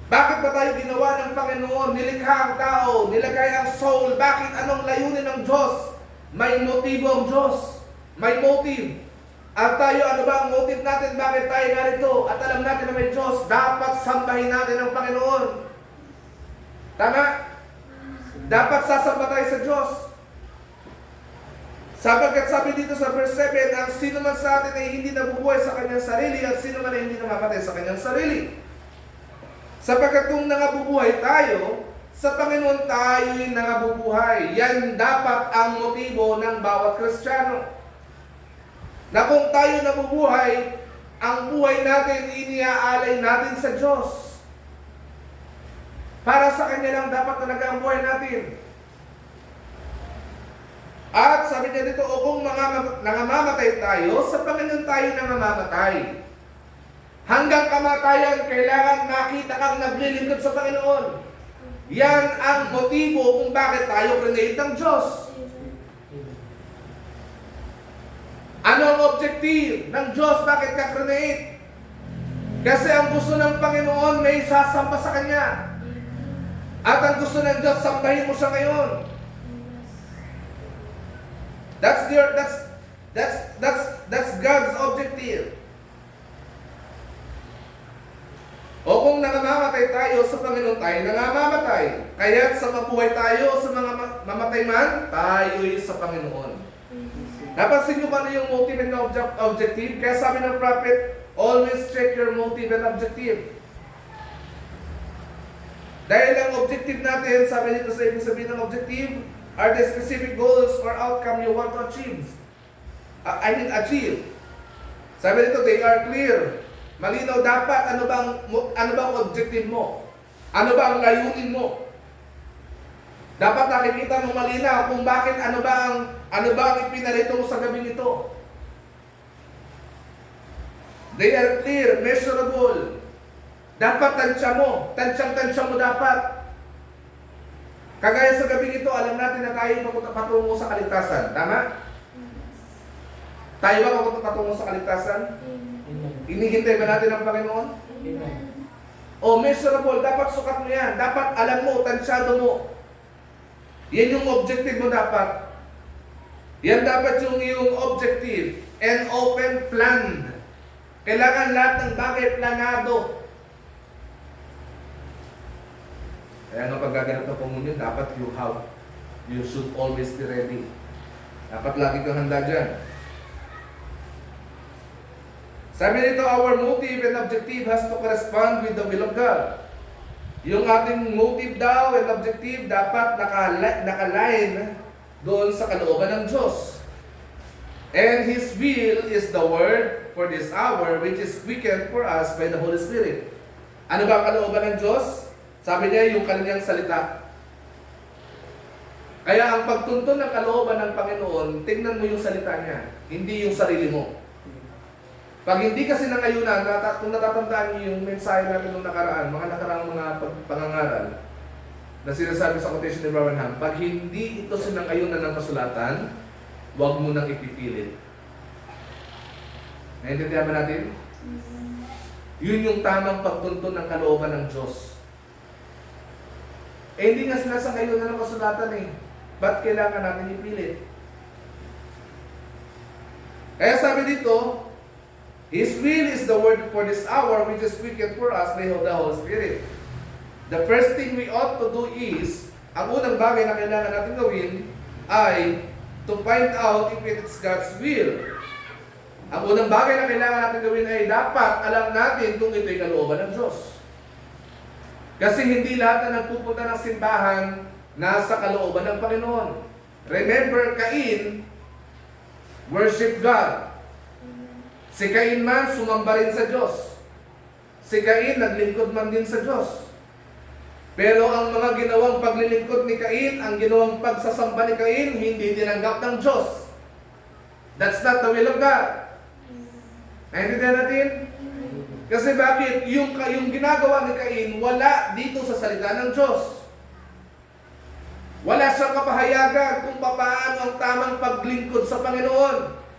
Bakit ba tayo ginawa ng Panginoon? Nilikha ang tao, nilagay ang soul. Bakit? Anong layunin ng Diyos? May motibo ang Diyos. May motive. At tayo, ano ba ang motive natin? Bakit tayo narito? At alam natin na may Diyos. Dapat sambahin natin ang Panginoon. Tama? Dapat sasamba tayo sa Diyos. Sapagkat sabi dito sa verse 7, ang sino man sa atin ay hindi nabubuhay sa kanyang sarili at sino man ay hindi namamatay sa kanyang sarili. Sapagkat kung nangabubuhay tayo, sa Panginoon tayo'y nangabubuhay. Yan dapat ang motibo ng bawat Kristiyano. Na kung tayo nabubuhay, ang buhay natin iniaalay natin sa Diyos. Para sa Kanya lang dapat talaga ang buhay natin. At sabi niya dito, o kung nangamamatay tayo, sa Panginoon tayo nangamamatay. Hanggang kamatayan, kailangan makita kang naglilingkod sa Panginoon. Yan ang motibo kung bakit tayo create ng Diyos. Ano ang objective ng Diyos? Bakit ka create? Kasi ang gusto ng Panginoon may sasamba sa Kanya. At ang gusto ng Diyos, sambahin mo siya ngayon. That's God's objective. O kung nangamamatay tayo sa Panginoon tayo, nangamamatay. Kaya sa mabuhay tayo, sa mga mamatay man, tayo'y sa Panginoon. Napansin nyo ba na yung motive and objective? Kaya sabi ng prophet, always check your motive and objective. Dahil ang objective natin, sabi dito sa ibig sabihin ng objective, are the specific goals or outcome you want to achieve. Achieve. Sabi dito, they are clear. Malinaw dapat ano bang objective mo? Ano ba ang layunin mo? Dapat nakikita mo malinaw kung bakit ano ba ang ipinarito mo sa gabing ito. They are clear, measurable. Dapat tansyang mo dapat. Kagaya sa gabing ito, alam natin na tayo patungo sa kaligtasan. Tama? Tayo ba patungo sa kaligtasan? Inihintay ba natin ang Panginoon? O measurable, dapat sukat mo yan. Dapat alam mo, tansyado mo. Yan yung objective mo dapat. Yan dapat yung iyong objective. And open planned. Kailangan lahat ng bagay planado. Kaya nga paggaganap ng komunyon, dapat you should always be ready. Dapat lagi kang handa dyan. Sabi nito, our motive and objective has to correspond with the will of God. Yung ating motive daw and objective dapat nakaline doon sa kalooban ng Diyos. And His will is the word for this hour, which is quickened for us by the Holy Spirit. Ano ba ang kalooban ng Diyos? Sabi niya, yung kanyang salita. Kaya ang pagtuntun ng kalooban ng Panginoon, tingnan mo yung salita niya, hindi yung sarili mo. Pag hindi kasi nangayunan, kung natatandaan niyo yung mensahe natin nung nakaraan, mga nakaraang mga pangangaral, na sinasabi sa quotation ni Branham, pag hindi ito sinangayunan ng kasulatan, huwag mo nang ipipilit. Naintindihan ba natin? Yun yung tamang pagtuntun ng kalooban ng Diyos. Eh hindi nga sinasangayunan ng kasulatan eh. Ba't kailangan natin ipilit? Kaya sabi dito, His will is the word for this hour, which is quickened for us by the Holy Spirit. The first thing we ought to do is, ang unang bagay na kailangan natin gawin ay to find out if it's God's will. Ang unang bagay na kailangan natin gawin ay dapat alam natin kung ito'y kalooban ng Diyos. Kasi hindi lahat na nagpupunta ng simbahan nasa kalooban ng Panginoon. Remember, Cain worship God. Si Cain man, sumamba rin sa Diyos. Si Cain, naglingkod man din sa Diyos. Pero ang mga ginawang paglilingkod ni Cain, ang ginawang pagsasamba ni Cain, hindi tinanggap ng Diyos. That's not the will of God. Naintindihan natin? Kasi bakit? Yung ginagawa ni Cain, wala dito sa salita ng Diyos. Wala siyang kapahayagan kung paano ang tamang paglingkod sa Panginoon.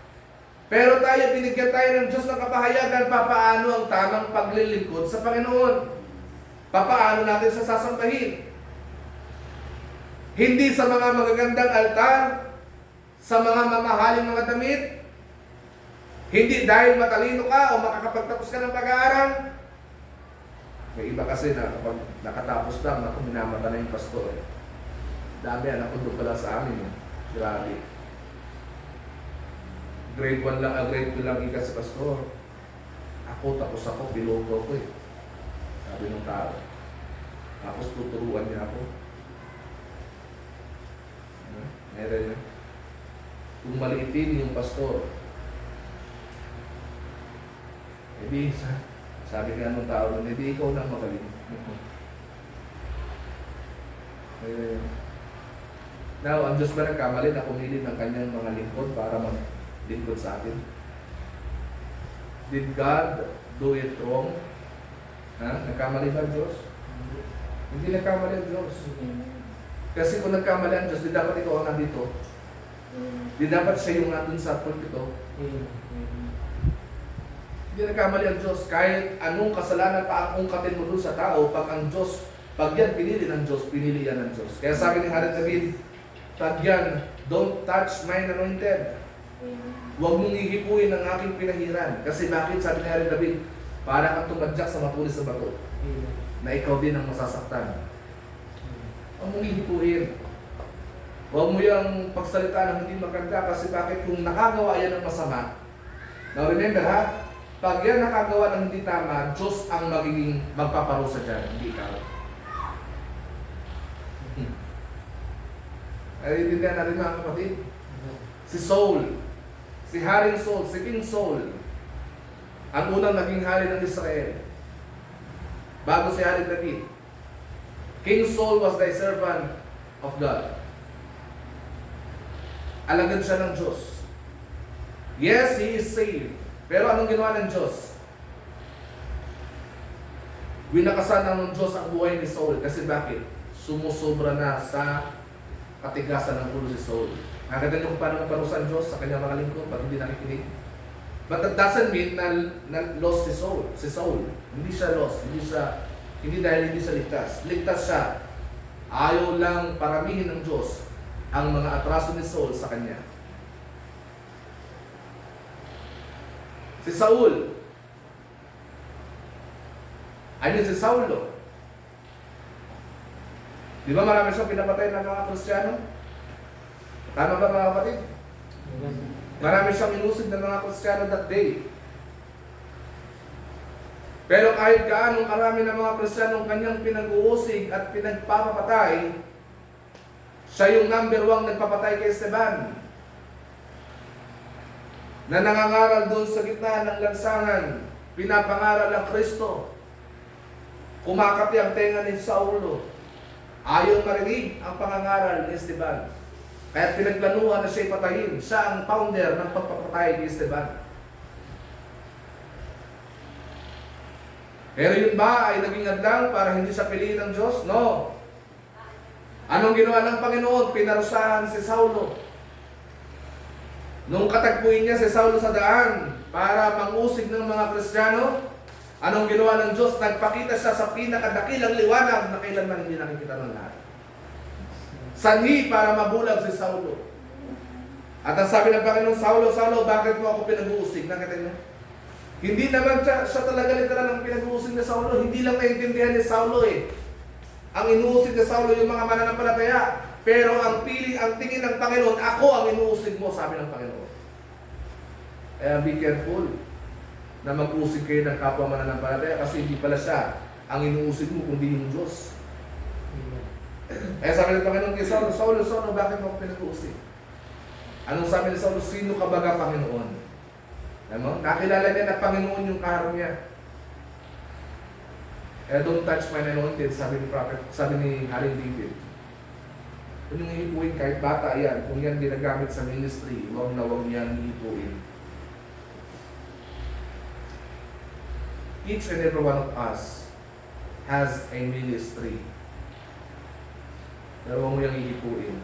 Pero tayo, binigyan tayo ng Diyos ng kapahayagan paano ang tamang paglilingkod sa Panginoon. Paano natin sa sasambahin. Hindi sa mga magagandang altar, sa mga mamahaling mga damit, hindi dahil matalino ka o makakapagtapos ka ng pag-aaral. May iba kasi na kapag nakatapos lang, ako minamata na yung pastor. Dami anak ko doon pala sa amin. Grabe. Grade 1 lang, grade 2 lang ika si pastor. Tapos ako, bilogo ko eh. Sabi ng tao. Tapos tuturuan niya ako. Meron yun. Kung maliitin yung pastor, Hindi, sabi nga ng tao nun, hindi ikaw lang magaling. Now, ang Diyos ba nagkamali na pumili ng kanyang mga lingkod para maglingkod sa atin? Did God do it wrong? Ha? Nagkamali ba ang Diyos? Hindi nagkamali ang Diyos. Kasi kung nagkamali ang Diyos, di dapat ikaw ang nandito. Di dapat siya yung nandun sa pulpito. Hindi nagkamali ang Diyos. Kahit anong kasalanan pa ang ungkatin mo dun sa tao, pag ang Diyos, pag yan pinili ng Diyos, pinili yan ng Diyos. Kaya sabi ni Haring David, pag yan, don't touch mine anointed. Huwag mong ihipuin ang aking pinahiran. Kasi bakit, sabi ni Haring David, para kang tumadyak sa matulis na bato, na ikaw din ang masasaktan. Huwag mong ihipuin. Huwag mo yung pagsalita ng hindi maganda kasi bakit kung nakagawa yan ng masama. Now remember ha, pag yan nakagawa ng hindi tama, Diyos ang magiging magpaparusa dyan, hindi ikaw. Naiintindihan natin mga kapatid? Si Saul, si Haring Saul, si King Saul, ang unang naging hari ng Israel. Bago si Haring David. King Saul was the servant of God. Alagad siya ng Diyos. Yes, he is saved. Pero anong ginawa ng Diyos? Winakasan ng Diyos ang buhay ni Saul. Kasi bakit? Sumusobra na sa katigasan ng ulo si Saul. Nakaganda niyo kung paano magparusa ang Diyos sa kanyang mga lingkod pag hindi nakikinig. But that doesn't mean na lost si Saul. Si Saul. Hindi siya lost. Hindi dahil hindi siya ligtas. Ligtas siya. Ayaw lang paramihin ng Diyos ang mga atraso ni Saul sa kanya. Si Saul. Si Saulo. Di ba marami siyang pinapatay ng mga Kristiyano? Tama ba mga kapatid? Marami siyang inusig ng mga Kristiyano that day. Pero kahit gaano karami ng mga Kristiyanong kanyang pinag-uusig at pinagpapapatay, siya yung number 1 nagpapatay kay Esteban. Na nangangaral doon sa gitna ng lansangan, pinapangaral ang Kristo. Kumakati ang tenga ni Saulo. Ayaw marinig ang pangangaral ni Esteban. Kaya pinagplanuhan na siya'y patayin. Siya ang founder ng pagpapatay ni Esteban. Pero yun ba ay naging hadlang para hindi siya piliin ng Diyos? No. Anong ginawa ng Panginoon? Pinarusahan si Saulo. Nung katagpuin niya si Saulo sa daan para mangusig ng mga Kristiyano, anong ginawa ng Diyos? Nagpakita siya sa pinakadakilang liwanag na kailanman hindi nakikita ng lahat. Sanhi para mabulag si Saulo. At ang sabi ng Panginoon, Saulo, Saulo, bakit mo ako pinag-uusig? Nakita niyo? Hindi naman siya talaga literal ang pinag-uusig ni Saulo. Hindi lang naintindihan ni Saulo eh. Ang inuusig ni Saulo yung mga mananampalataya. Pero ang tingin ng Panginoon, ako ang inuusig mo, sabi ng Panginoon. Kaya be careful na mag-usig kayo ng kapwa mananampalataya kasi hindi pala siya ang inuusig mo, kundi yung Diyos. Kaya sabi ng Panginoon kay Saulo, Saulo, Saulo, bakit mo ako pinag-uusig? Anong sabi ni Saulo? Sino ka baga, Panginoon? Alam mo? Nakilala niya na Panginoon yung kaharap niya. Kaya don't touch my anointed, sabi ni Haring David. Kung yung ihipuin kahit bata yan, kung yan ginagamit sa ministry, huwag na huwag yan ihipuin. Each and every one of us has a ministry. Pero huwag mo yung ihipuin.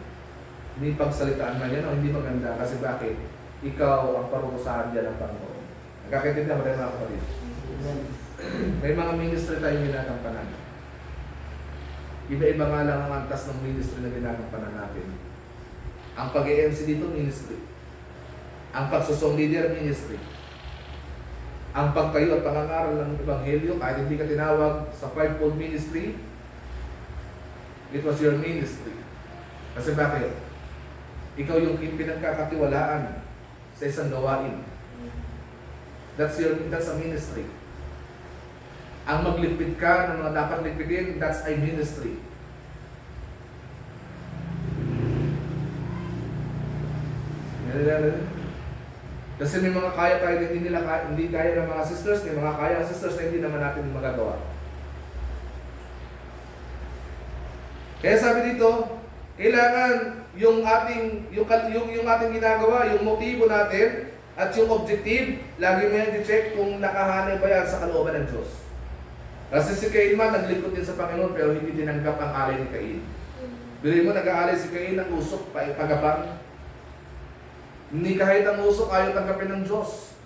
Hindi pagsalitaan man yan o hindi maganda kasi bakit? Ikaw ang parurusahan dyan ng Panginoon. Nagkakaintindihan mo tayo mga kapatid? May mga ministry tayong ginagampanan. Iba-iba nga lang ang antas ng ministry na ginagampanan natin. Ang pag-MC dito, ministry. Ang pagsusong leader, ministry. Ang pagtayo at pangangaral ng Ebanghelyo, kahit hindi ka tinawag sa fivefold ministry, it was your ministry. Kasi bakit? Ikaw yung pinagkakatiwalaan sa isang gawain. That's a ministry. Ang maglipid ka ng mga dapat lipidin, that's a ministry. Kasi may mga kaya tayo na hindi kaya ng mga sisters, may mga kaya ang sisters na hindi naman natin magagawa. Kaya sabi dito, kailangan yung ating ginagawa, yung motibo natin at yung objective, lagi mo yan i-check kung nakahanay ba yan sa kalooban ng Diyos. Kasi si Cain man naglingkod din sa Panginoon pero hindi tinanggap ang alay ni Cain. Bilhin mo, nag-aalay si Cain ng usok, pagabang. Hindi kahit ang usok ayaw tanggapin ng Diyos.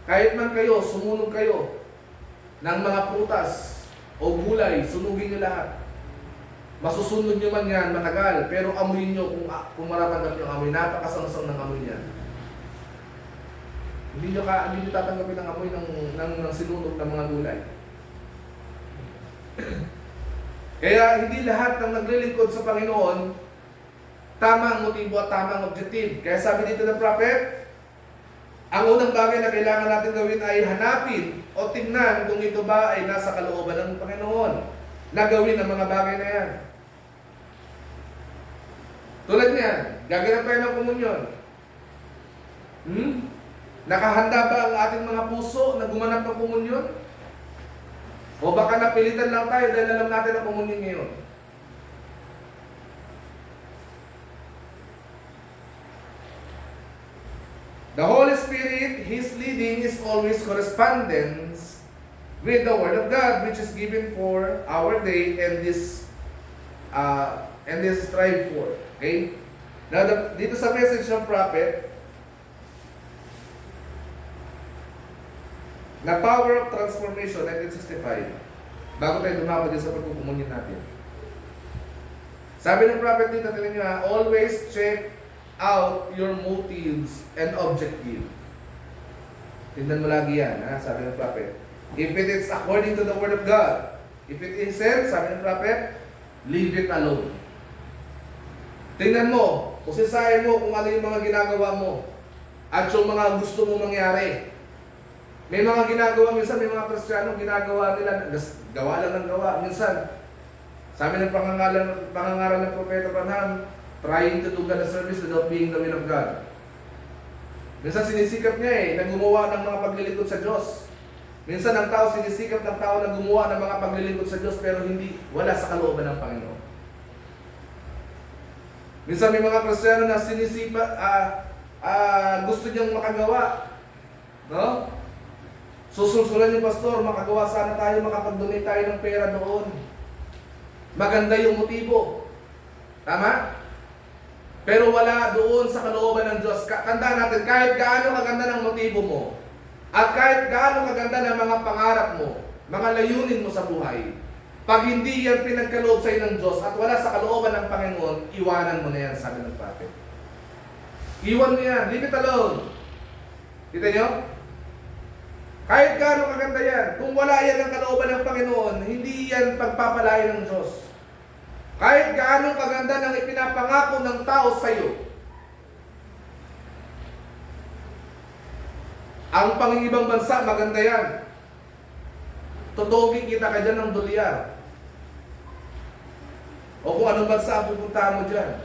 Kahit man kayo, sumunod kayo ng mga prutas o gulay, sunugin niyo lahat. Masusunod nyo man yan, matagal, pero amuyin nyo kung maratanggap nyo ang amoy. Napakasangsang ng amoy niyan. Hindi nyo tatanggapin ang amoy ng sinunog ng mga gulay. Kaya hindi lahat ng naglilingkod sa Panginoon, tama ang motibo at tama ang objective. Kaya sabi dito ng prophet, ang unang bagay na kailangan natin gawin ay hanapin o tingnan kung ito ba ay nasa kalooban ng Panginoon na gawin ang mga bagay na yan. Tulad niyan, gagawin tayo ng komunyon. Nakahanda ba ang ating mga puso na gumanap ng komunyon? O baka napilitan lang tayo dahil alam natin ang komunyon ngayon? The Holy Spirit, His leading is always correspondence with the Word of God, which is given for our day and this strive for. Okay? Now, dito sa message ng prophet, na Power of Transformation, 1965, bago tayo dumapa din sa pagkukumunyon natin. Sabi ng prophet dito, tingnan nyo ha, always check out your motives and objective. Tingnan mo lagi yan, ha? Sabi ng prophet. If it is according to the Word of God, if it isn't, sabi ng prophet, leave it alone. Tingnan mo, usisahin mo kung ano yung mga ginagawa mo at yung mga gusto mo mangyari. May mga ginagawa, minsan may mga Kristiyano ginagawa nila, gawa lang ng gawa. Minsan, sabi ng pangangaral ng Propeta Branham, trying to do God a service without being the will of God. Minsan sinisikap niya na gumawa ng mga paglilingkod sa Diyos. Minsan ang tao, sinisikap ng tao na gumawa ng mga paglilingkod sa Diyos pero wala sa kalooban ng Panginoon. Minsan may mga Kristiyano na gusto niyang makagawa. No? Susulsulan niyo, pastor, makagawa sana tayo, makapag-donate tayo ng pera doon. Maganda yung motibo. Tama? Pero wala doon sa kalooban ng Diyos. Tandaan natin, kahit gaano kaganda ng motibo mo, at kahit gaano kaganda ng mga pangarap mo, mga layunin mo sa buhay, pag hindi yan pinagkaloob sa'yo ng Diyos at wala sa kalooban ng Panginoon, iwanan mo na yan, sabi ng prophet. Iwan mo yan, leave it alone. Kita nyo? Kahit gaano kaganda yan, kung wala yan ang kalooban ng Panginoon, hindi yan pagpapalaya ng Diyos. Kahit gaano kaganda ng ipinapangako ng tao sa iyo, ang pangingibang bansa, maganda yan. Tutugin kita ka dyan ng dolyar. O kung anong bansa ang pupuntahan mo dyan.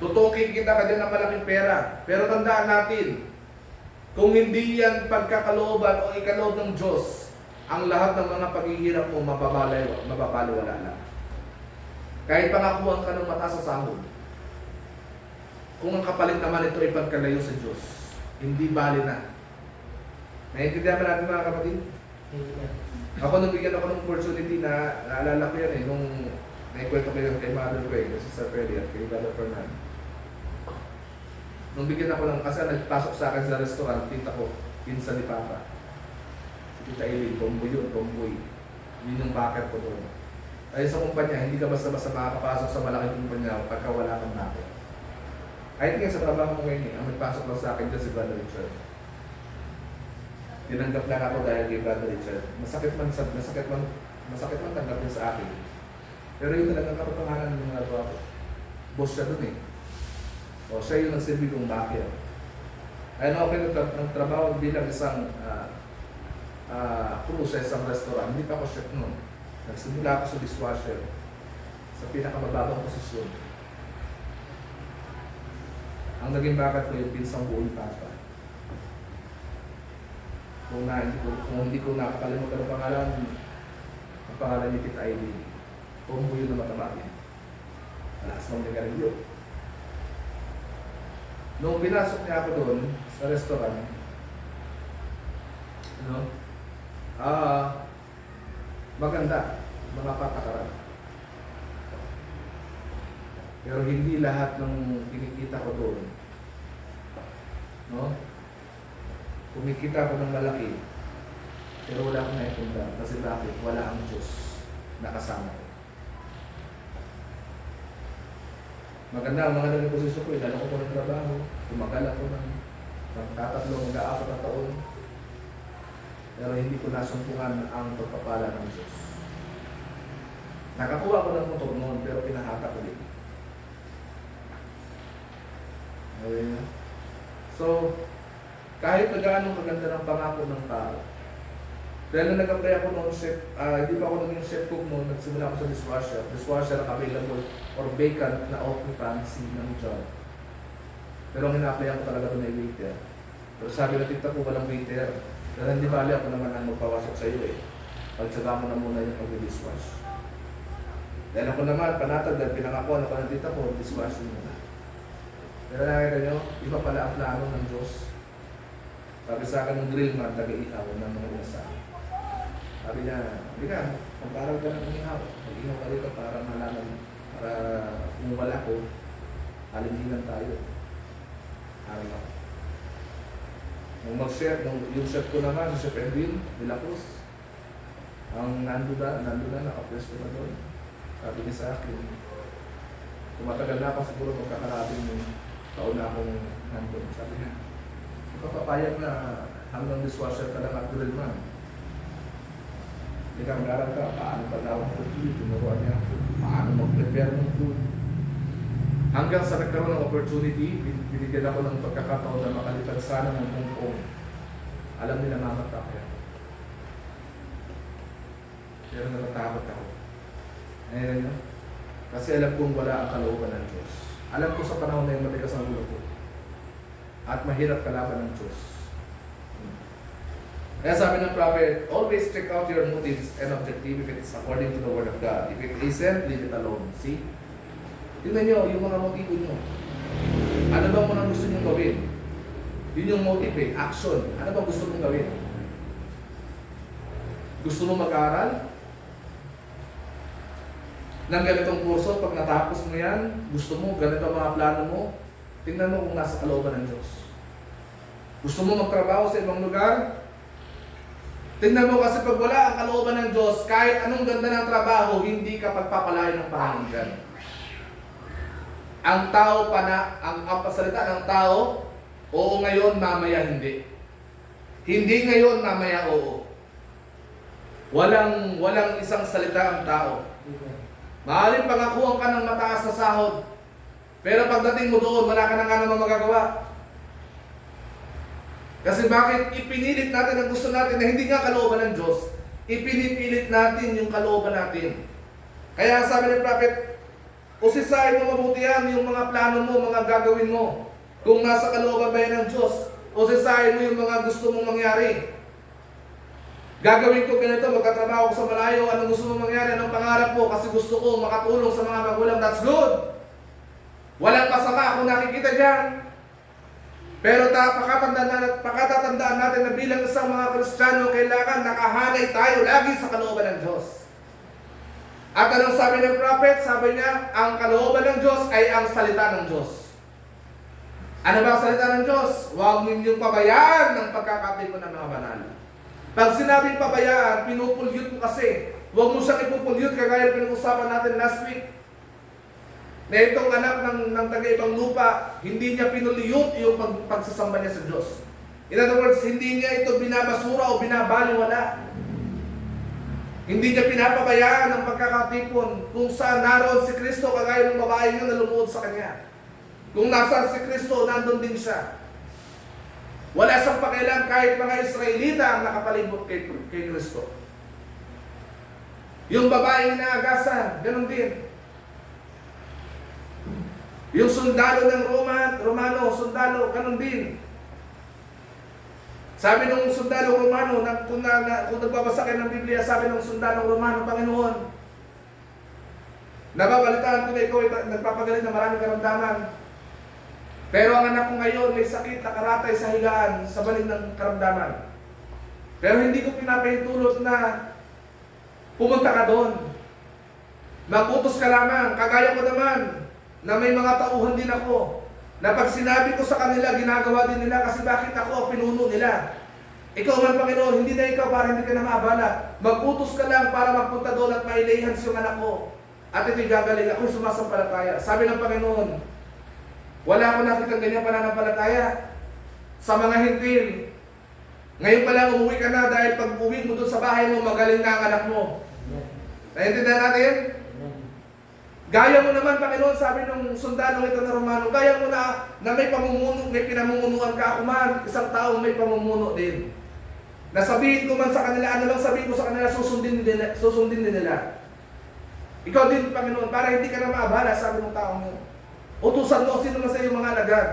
Tutugin kita ka dyan ng malaking pera. Pero tandaan natin, kung hindi yan pagkakalooban o ikaloob ng Diyos, ang lahat ng mga paghihirap mo mapapaliwala lang. Kahit pangakuhan ka ng mataas sa sahod, kung ang kapalit naman ito ay pagkalayo sa Diyos, hindi bali na. Naiintindihan ba natin mga kapatid? Ako nung bigyan ako ng opportunity na naalala ko yan nung naikwento ko yan kay Mother Ray, kasi sa Freddy at kay Brother Fernand. Nung bigyan ako ng, kasi nagpasok sa akin sa restaurant, tita ko, pinsan ni Papa. Si Tita Eileen, tomboy yun, tomboy. Yun yung bucket ko doon. Ay sa kumpanya, hindi ka basta-basta makakapasok sa malaking kumpanya pagka wala kang bucket. Kahit nga sa trabaho mo ngayon, ang nagpasok lang sa akin dyan si Brother Richard. Tinanggap lang ako dahil kay Brother Richard. Masakit man tanggapin sa akin. Pero yun talagang katotohanan ng mga gawa ko. Boss siya dun eh. O siya yung nagsilbi kong bakit. Ayun ako ng trabaho bilang isang crew sa isang restaurant. Hindi pa ako chef noon. Nagsimula ako sa dishwasher. Sa pinakamababang posisyon. Ang naging backup ko yung pinsang buong papa. Kung hindi ko nakakalimutan ang pangalan ni Tita Aileen. Kung yun na matamagin. Alas mong nigarilyo. Nung pinasok niya ako doon sa restaurant, maganda, mga patakaran. Pero hindi lahat ng kinikita ko doon. No? Kumikita ko ng malaki, pero wala akong naitunda. Kasi bakit? Wala ang Diyos na kasama ko. Maganda ang mga naging posisyon ko. Idala ko ng trabaho. Tumagal ako ng mag-4 na taon. Pero hindi ko nasumpungan ang pagpapala ng Diyos. Nakakuha ko ng motor noon, pero pinahata ko din. Okay. So, kahit na gaano maganda ng pangako ng tao, dahil na nag-apply ako noon, hindi pa ako naging chef cook noon, nagsimula ako sa dishwasher. Dishwasher ang available or vacant na occupancy ng job. Pero ang ina-apply ko talaga doon ay waiter. Pero sabi na tita ko, walang waiter. Dahil hindi bali ako naman ang magpawasok sa iyo eh. Pagtsaga mo na muna yung pag-dishwash. Dahil ako naman, panatag, dahil pinangakuan ako ng tita ko, dishwashing mo na. Pero nakita nyo, iba pala ang plano ng Diyos. Sabi sa akin ng drill man, taga-ihaw ng mga usa. Sabi niya, hindi ka, magparang ka ng ihaw. Mag-ihaw ka rito para malaman, para kung wala ko, halimbinan tayo. Sabi ako. Nung mag-chef, yung chef ko naman, si Chef Edwin de la Cruz, ang nando na, nakapwesto na doon. Sabi niya sa akin, tumatagal na ako siguro magkakarabing yung taon na akong nandun. Sabi niya, papapayag na hanggang dishwasher ka lang at grill man. Hindi ka mag-aral ka, paano pagawang food, tinuruan niya ako, paano mag-prepare ng food. Hanggang sa nagkaroon ng opportunity, binigyan ako ng pagkakataon na makalipad sana ng Hong Kong. Alam nila mamatak yan. Pero natatakot ako. Ayun yun. Kasi alam kong wala ang kalooban ng Diyos. Alam ko sa panahon na yung matigas ang ulo ko. At mahirap kalaban ng Diyos. Kaya sabi ng prophet, always check out your motives and objective if it's according to the word of God. If it isn't, leave it alone. See? Tingnan nyo, yung mga motibo nyo. Ano bang mga gusto nyo gawin? Yun yung motive eh, action. Ano bang gusto mong gawin? Gusto mo mag-aral? Ng ganitong kurso, pag natapos mo yan, gusto mo, ganito ang mga plano mo, tingnan mo kung nasa kalooban ng Diyos. Gusto mo magtrabaho sa ibang lugar? Tingnan mo kasi pag wala ang kalooban ng Diyos, kahit anong ganda ng trabaho, hindi ka pagpapalain ng Panginoon dyan. Ang tao ang pasalita ng tao, oo ngayon, mamaya hindi. Hindi ngayon, mamaya oo. Walang isang salita ang tao. Maaaring pangakuhan ka ng mataas na sahod, pero pagdating mo doon, wala ka na nga naman magagawa. Kasi bakit ipinilit natin ang gusto natin na hindi nga kalooban ng Diyos, ipinipilit natin yung kalooban natin. Kaya sabi ng prophet, usisahin mo mabuti yan, yung mga plano mo, mga gagawin mo. Kung nasa kalooban ba yan ng Diyos, usisahin mo yung mga gusto mong mangyari. Gagawin ko ganito, magkatrabaho ko sa malayo, anong gusto mong mangyari, anong pangarap ko, kasi gusto ko makatulong sa mga magulang, that's good. Walang pasama kung nakikita dyan. Pero pakatatandaan natin na bilang isang mga Kristiyano, kailangan nakahanay tayo lagi sa kalooban ng Diyos. At anong sabi ng prophet? Sabi niya, ang kalooban ng Diyos ay ang salita ng Diyos. Ano ba ang salita ng Diyos? Huwag ninyong pabayaan ng pagkakatipon ng mga banal. Pag sinabing pabayaan, pinupulyot mo kasi. Huwag mo siyang ipupulyot kagaya pinag-usapan natin last week. Na itong anak ng taga-ibang lupa, hindi niya pinuliyot yung pagsasamba niya sa Diyos. In other words, hindi niya ito binabasura o binabaliwala. Hindi niya pinapabayaan ang pagkakatipon kung saan naroon si Kristo kagaya ng babae niya na lumuhod sa kanya. Kung nasaan si Kristo, nandun din siya. Wala siyang pakialam kahit mga Israelita ang nakapalibot kay Kristo. Yung babaeng inaagasan, ganun din. Yung sundalo ng Romano, sundalo, ganun din. Sabi nung sundalo Romano, kung nagbabasa kayo ng Biblia, sabi nung sundalo Romano, Panginoon, nababalitaan ko na ikaw ay nagpapagaling ng maraming karamdaman. Pero ang anak ko ngayon may sakit na karatay sa higaan, sa balik ng karamdaman. Pero hindi ko pinapahintulot na pumunta ka doon. Mag-utos ka lamang, kagaya ko naman, na may mga tauhan din ako, na pag sinabi ko sa kanila, ginagawa din nila kasi bakit ako pinuno nila. Ikaw man, Panginoon, hindi na ikaw para hindi ka na maabala. Mag-utos ka lang para magpunta doon at mailihans yung anak ko. At ito'y gagaling, ako'y sumasampalataya. Sabi ng Panginoon, wala ako nakitang ganyan pananampalataya sa mga hintil. Ngayon pa lang umuwi ka na dahil pag uwi mo doon sa bahay mo, magaling na ang anak mo. Naintindihan natin? Gaya mo naman, Panginoon, sabi ng sundalo ito na Romano, gaya mo na may pamumuno, may pinamumunuan ka ako man, isang tao may pamumuno din. Nasabihin ko man sa kanila, ano lang sabihin ko sa kanila, susundin din nila. Ikaw din, Panginoon, para hindi ka na maabala, sabi ng tao mo. Utusan mo, sino man sa iyo mga alagad,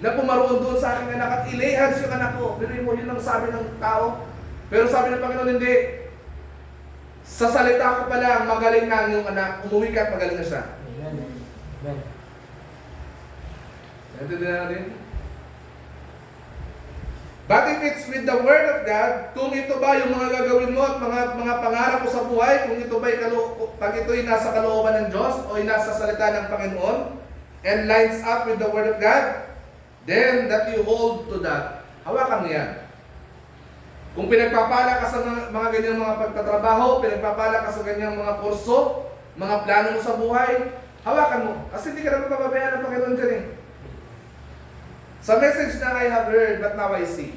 na pumaroon doon sa aking anak at ilihans yung anak ko. Pero mo, yun ang sabi ng tao. Pero sabi ng Panginoon, hindi. Sa salita ko pa lang, magaling na ang iyong anak. Umuwi ka at magaling na siya. Amen. Naintindihan natin? But if it's with the Word of God, kung ito ba yung mga gagawin mo at mga pangarap mo sa buhay, kung ito ba pag ito'y nasa kalooban ng Diyos o nasa salita ng Panginoon, and lines up with the Word of God, then that you hold to that. Hawakan mo yan. Kung pinagpapala ka sa mga ganyang mga pagtatrabaho, pinagpapala ka sa ganyang mga kurso, mga plano mo sa buhay, hawakan mo. Kasi hindi ka naman pababayaan ng Panginoon dyan eh. Sa message na I have heard, but now I see.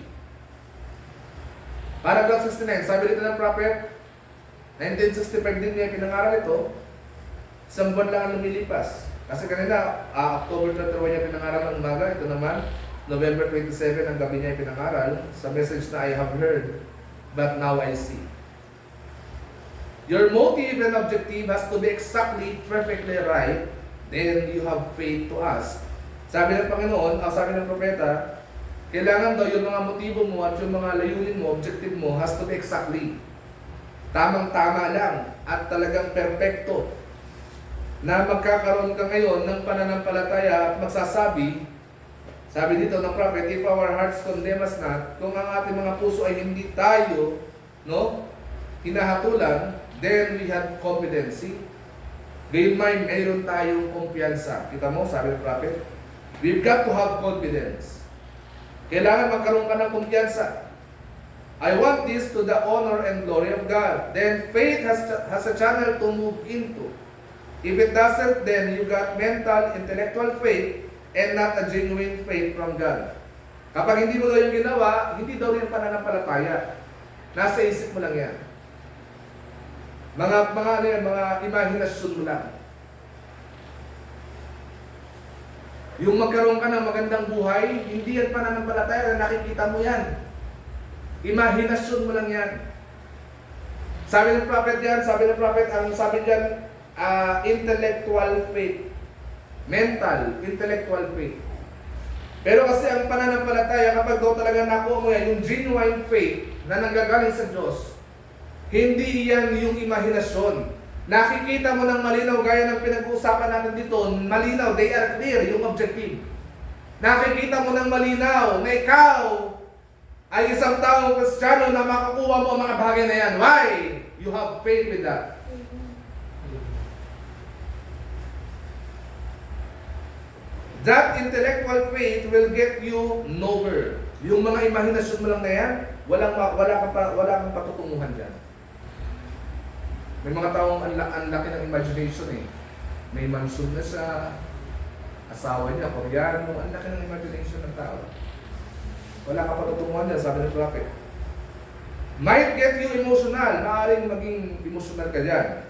Paragraph 69, sabi dito ng prophet, 1965 din niya pinangaral ito, isang buwan lang ang lumilipas. Kasi kanina, October 21 niya pinangaral ng umaga, ito naman, November 27 ang gabi niya pinangaral, sa message na I have heard, but now I see. Your motive and objective has to be exactly, perfectly right, then you have faith to ask. Sabi ng Panginoon, sabi ng propeta, kailangan daw yung mga motibo mo at yung mga layunin mo, objective mo, has to be exactly. Tamang-tama lang at talagang perpekto. Na magkakaroon ka ngayon ng pananampalataya at magsasabi, sabi dito ng prophet, if our hearts condemn us not, kung ang ating mga puso ay hindi tayo, hinahatulan, then we have competency. Gayon may mayroon tayong kumpiyansa. Kita mo, sabi ng prophet, we've got to have confidence. Kailangan magkaroon ka ng kumpiyansa. I want this to the honor and glory of God. Then faith has a channel to move into. If it doesn't, then you got mental, intellectual faith and not a genuine faith from God. Kapag hindi mo daw yung ginawa, hindi daw yung pananampalataya. Nasa isip mo lang yan. Mga imahinasyon mo lang. Yung magkaroon ka ng magandang buhay, hindi yan pananampalataya na nakikita mo yan. Imahinasyon mo lang yan. Sabi ng prophet, ang sabi dyan, intellectual faith. Mental, intellectual faith. Pero kasi ang pananampalataya, kapag daw talaga nakuha mo yan, yung genuine faith na nanggagaling sa Diyos, hindi yan yung imahinasyon. Nakikita mo ng malinaw, gaya ng pinag-uusapan natin dito, malinaw, they are clear, yung objective. Nakikita mo ng malinaw na ikaw ay isang taong Kristiyano na makakuha mo ang mga bagay na yan. Why? You have faith with that. That intellectual faith will get you nowhere. Yung mga imahinasyon mo lang na yan, wala kang patutunguhan dyan. May mga taong ang laki ng imagination eh. May mansion na siya, asawa niya, Koreano, ang laki ng imagination ng tao. Wala ka patutunguhan dyan, sabi ng prophet. Might get you emotional, maaaring maging emotional ka dyan.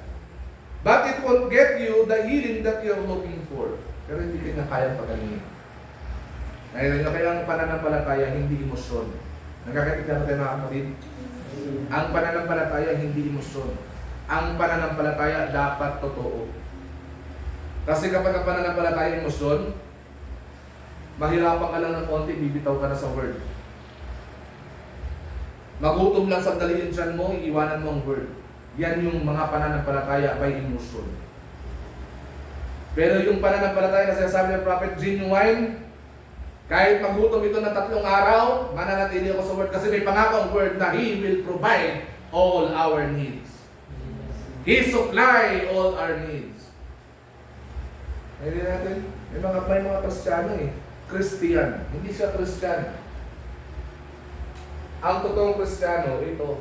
But it won't get you the healing that you're looking for. Pero hindi ka na kayang pagalingin. Ngayon, kaya ang pananampalataya, hindi emosyon. Nagkakatinda na tayo mga kapatid? Ang pananampalataya, hindi emosyon. Ang pananampalataya, dapat totoo. Kasi kapag ang pananampalataya emosyon, mahirapan ka lang ng konti, bibitaw ka na sa word. Magutom lang sandali yung tiyan mo, iiwanan mo ang word. Yan yung mga pananampalataya by emotion. Pero yung pananampalataya na sinasabi ng prophet, genuine, kahit magutom ito ng 3 araw, mananatili ako sa word kasi may pangako ang word na He will provide all our needs. He supply all our needs. Hindi natin, may mga Kristiyano Christian, hindi siya Christian. Ang totoong Kristiyano, ito.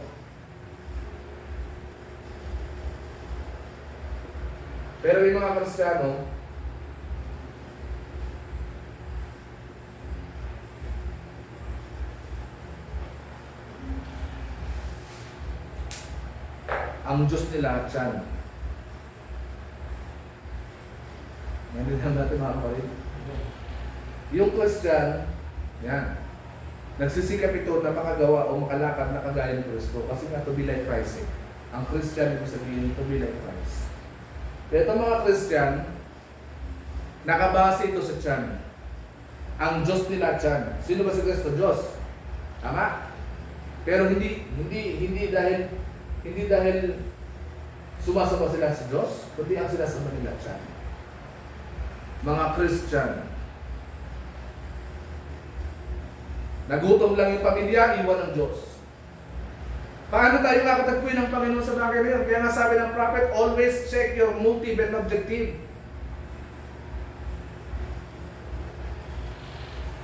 Pero yung mga Kristiyano, ang Diyos nila, tiyan. Nandun natin mga kapatid. Yung Christian, yan. Nagsisikap ito na makagawa o makalakad na kagaya ni Kristo kasi nga to be like Christ. Ang Christian, ibig sabihin, to be like Christ. Pero itong mga Christian, nakabase ito sa tiyan. Ang Diyos nila, tiyan. Sino ba si Kristo? Diyos. Tama? Pero hindi dahil sumasamba sila sa Diyos, kundi ang sinasamba nila tiyan. Mga Christian. Nagutom lang yung pamilya, iwan ng Diyos. Paano tayo nakatagpuin ng Panginoon sa bagay na yun? Kaya nga sabi ng prophet, always check your motive and objective.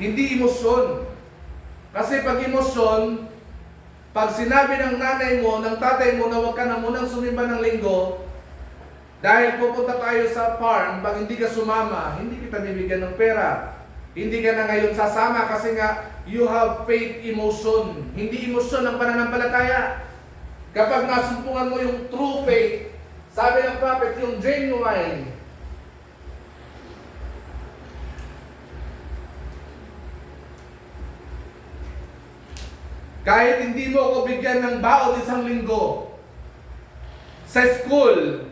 Hindi emosyon. Kasi pag emosyon, pag sinabi ng nanay mo, ng tatay mo na huwag ka na munang sumimba ng linggo, dahil pupunta tayo sa farm, pag hindi ka sumama, hindi kita bibigyan ng pera. Hindi ka na ngayon sasama kasi nga, you have faith emotion. Hindi emosyon ang pananampalataya. Kapag nasumpungan mo yung true faith, sabi ng prophet, yung genuine, kahit hindi mo ako bigyan ng baon 1 linggo, sa school,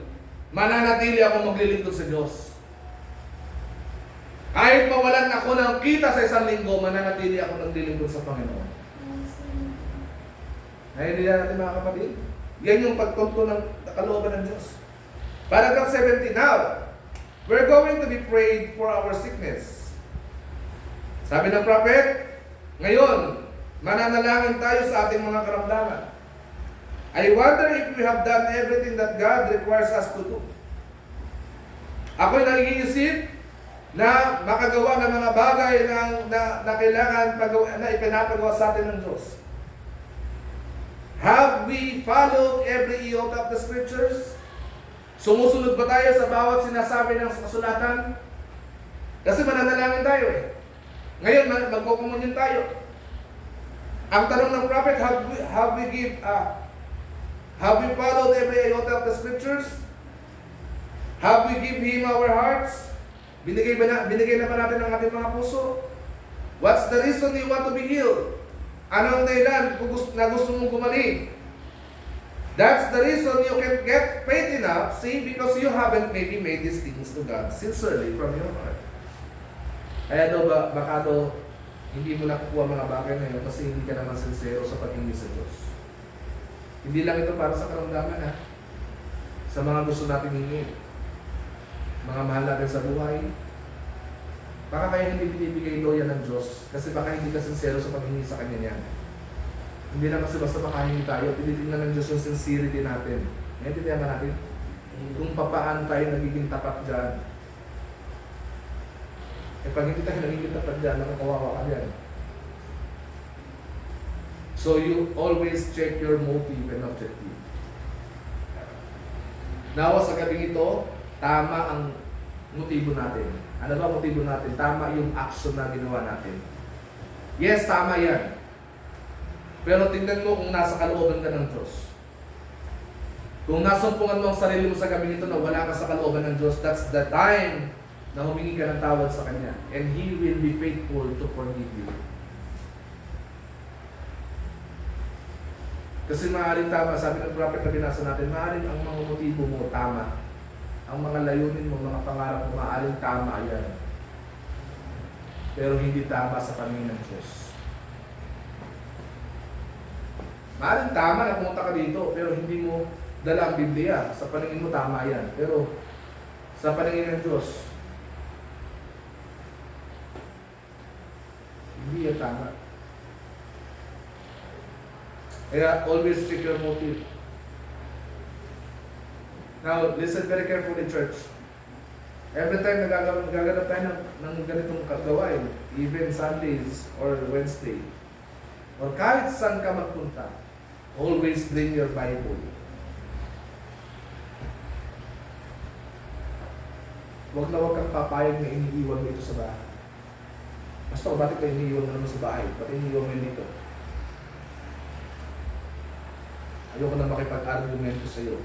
mananatili ako maglilingkod sa Diyos. Kahit mawalan ako ng kita sa 1 linggo, mananatili ako naglilingkod sa Panginoon. Naiintindihan natin mga kapatid? Yan yung pagtunto ng kalooban ng Diyos. Paragraph 70, now, we're going to be prayed for our sickness. Sabi ng prophet, ngayon, mananalangin tayo sa ating mga karamdaman. I wonder if we have done everything that God requires us to do. Ako'y nag-iisip na makagawa ng mga bagay na kailangan na ipinapagawa sa atin ng Diyos. Have we followed every iota of the scriptures? Sumusunod ba tayo sa bawat sinasabi ng kasulatan? Kasi mananalangin tayo Ngayon, magkukumunyon tayo. Ang tanong ng prophet, have we followed every iota of the scriptures? Have we give Him our hearts? Binigay na ba natin ang ating mga puso? What's the reason you want to be healed? Ano ang dahilan na gusto mong gumaling? That's the reason you can get faith enough, see, because you haven't maybe made these things to God sincerely from your heart. Kaya baka hindi mo nakukuha mga bagay na yun kasi hindi ka naman sincero sa paghingi sa Diyos. Hindi lang ito para sa karamdaman sa mga gusto natin hingin. Mga mahal natin sa buhay. Baka kaya hindi binibigay loya ng Diyos kasi baka hindi ka sincero sa paghingi sa Kanya niyan. Hindi lang kasi basta makahingi tayo, tinitingnan ng Diyos yung sincerity natin. Naintindihan ba natin? Kung papaano tayo nagiging tapat dyan. Pag hindi tayo nagiging tapat dyan, nakakawawa ka dyan. So you always check your motive and objective. Nawa sa gabing ito, tama ang motibo natin. Ano ba motibo natin? Tama yung action na ginawa natin. Yes, tama yan. Pero tingnan mo kung nasa kalooban ka ng Diyos. Kung nasumpungan mo ang sarili mo sa gabing ito na wala ka sa kalooban ng Diyos, that's the time na humingi ka ng tawad sa Kanya. And He will be faithful to forgive you. Kasi maaaring tama, sabi ng prophet na binasa natin, maaaring ang mga motibo mo tama. ang mga layunin mo, mga pangarap mo, maaaring tama yan. Pero hindi tama sa paningin ng Diyos. Maaaring tama na pumunta ka dito, pero hindi mo dala ang Biblia. Sa paningin mo, tama yan. Pero sa paningin ng Diyos, hindi yan tama. Kaya always check your motive. Now, listen very carefully, church. Every time nagaganap tayo ng ganitong gawain, even Sundays or Wednesday, or kahit saan ka magpunta, always bring your Bible. Huwag na huwag kang papayag na iniiwan mo ito sa bahay. Pastor, bakit ka iniiwan mo naman sa bahay? Bakit iniiwan mo dito? Ayoko na makipag-argumento sa iyo.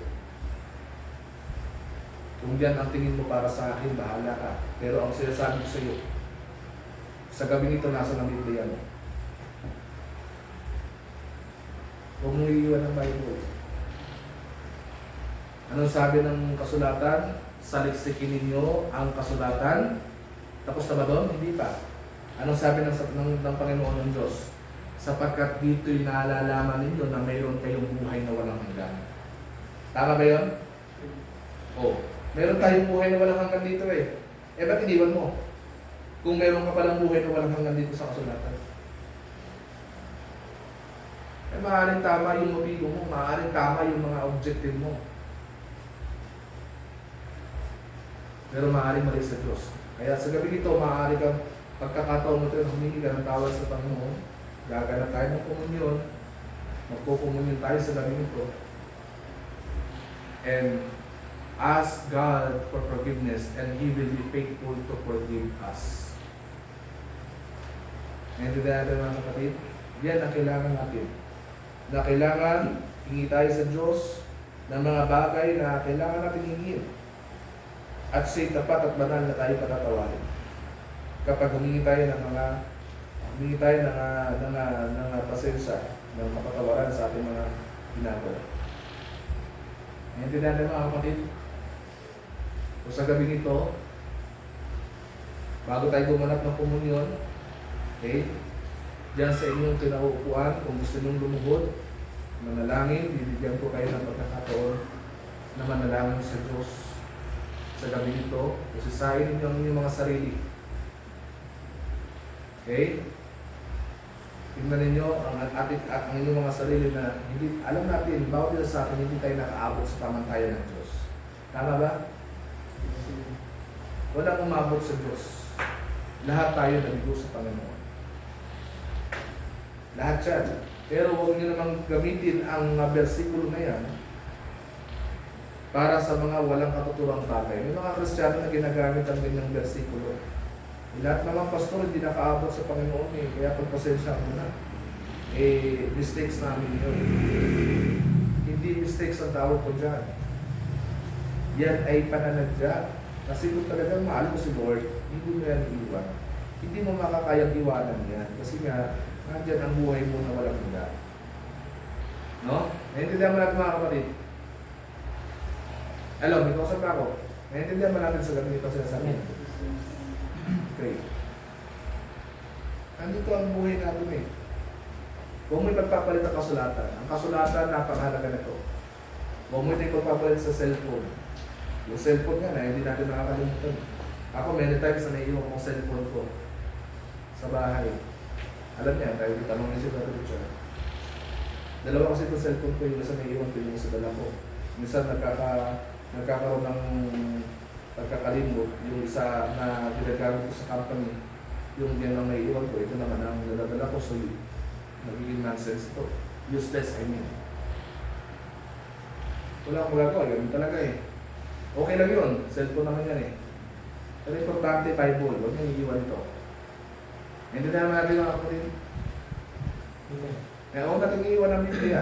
Kung yan ang tingin mo para sa akin, bahala ka. Pero ang sinasabi ko sa iyo, sa gabi nito, nasa ng Biblia mo. Huwag mong iiwan ang Bible. Anong sabi ng kasulatan? Saliksikin ninyo ang kasulatan. Tapos na ba doon? Hindi pa. Anong sabi ng Panginoon ng Diyos? Sapagkat dito'y naalalaman ninyo na mayroon kayong buhay na walang hanggan. Tama ba yun? Oo. Meron tayong buhay na walang hanggan dito eh. Eh ba't iniwan mo? Kung meron ka palang buhay na walang hanggan dito sa kasulatan. Eh maaaring tama yung motibo mo, maaaring tama yung mga objective mo. Pero maaaring mali sa Diyos. Kaya sa gabi nito, maaari kang pagkakataon mo ito, humingi ka ng tawad sa Panginoon. Gaganap tayo ng komunyon. Magkukomunyon tayo sa gabi nito. And ask God for forgiveness and He will be faithful to forgive us. Naintindihan natin mga kapatid? Yan ang kailangan natin. Na kailangan hingi tayo sa Diyos ng mga bagay na kailangan natin hingin. At siya'y tapat at banal na tayo patatawarin. Kapag humingi tayo ng pasensya, ng kapatawaran sa ating mga ginagawa. Naintindihan natin mga kapatid? O sa gabi nito, bago tayo gumanap ng komunyon, okay, diyan sa inyong kinauupuan, kung gusto niyong lumuhod, manalangin, bibigyan ko kayo ng pagkakataon na manalangin sa Diyos sa gabi nito. Usisahin ninyo ang inyong mga sarili. Okay? Tingnan ninyo ang inyong mga sarili na hindi, alam natin, bawat isa sa atin, hindi tayo nakaabot sa pamantayan ng Diyos. Tama ba? Walang umabot sa Diyos. Lahat tayo naligo sa Panginoon. Lahat yan. Pero huwag nyo namang gamitin ang versikulo na yan para sa mga walang katuturang bagay. May mga Kristiyano na ginagamit ang ganyang versikulo. Lahat naman pastor hindi nakaabot sa Panginoon eh. Kaya pagpasensya mo na. Mistakes namin yun. Hindi mistakes ang tawag ko dyan. Yan ay pananadya. Kasi kung talagang mahal mo si Lord, hindi mo yan iwan. Hindi mo makakayang iwanan yan. Kasi nga, nandyan ang buhay mo na walang hanggan. No? Naintindihan mo natin mga kapatid? Hello, may kausap na ako. Naintindihan mo natin sa gabi nito sinasabi. Okay. Nandito ang buhay natin eh. Huwag mo ipagpapalit ang kasulatan. Ang kasulatan, napakahalaga na ito. Huwag mo ito ipagpapalit sa cellphone. Yung cellphone nga na, hindi natin nakakalimutan. Ako, many times na naiiwan kong cellphone ko sa bahay. Alam niya, tayo dito, tanong niya siya dito siya. Dalawa kasi itong cellphone ko, yung isa naiiwan ko, yung isa dala ko. Minsan nagkakaroon ng pagkakalimot, yung isa na ginagamit ko sa company, yung yan lang naiiwan ko, ito naman ang nadadala ko, so nagiging nonsense ito. Useless, I mean. Wala akong magagawa, ganun talaga eh. Okay lang yun, cellphone naman yan eh. Pero importante, Bible, huwag nyo iiwan ito. Hindi naman natin mga kapatid. Kaya huwag natin iiwan ang Biblia.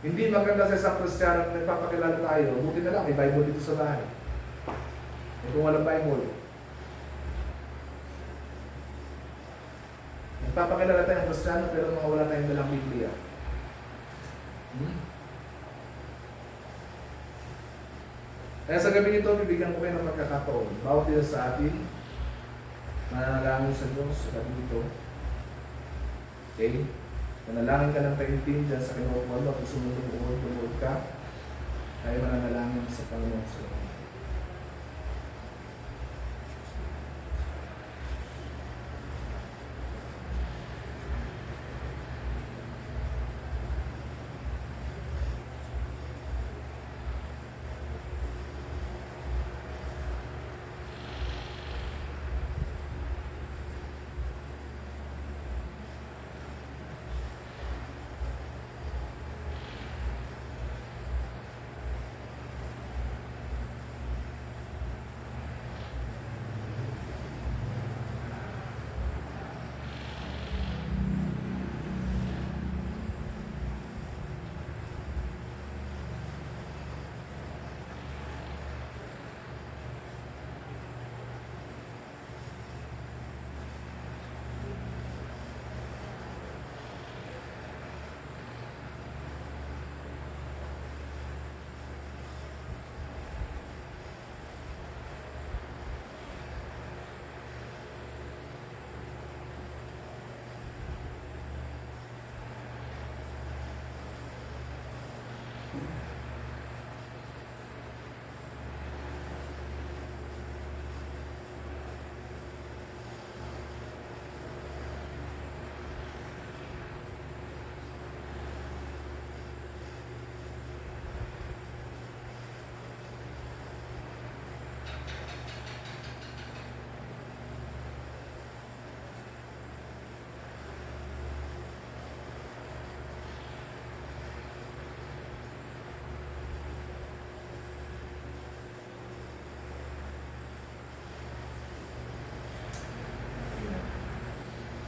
Hindi maganda sa isang Kristiyano na nagpapakilala tayo, buti na lang, may Bible dito sa bahay. E kung walang Bible, nagpapakilala tayo ng Kristiyano pero mga wala tayong dalang Biblia. Kaya sa gabi ito, bibigyan ko kayo ng pagkakataon. Bawat isa sa atin, mananalangin sa Diyos sa gabi ito. Okay? Manalangin ka ng kaintindihan sa kinukuha mo, kung sumunod ka, tayo mananalangin sa Panginoon sa gabi.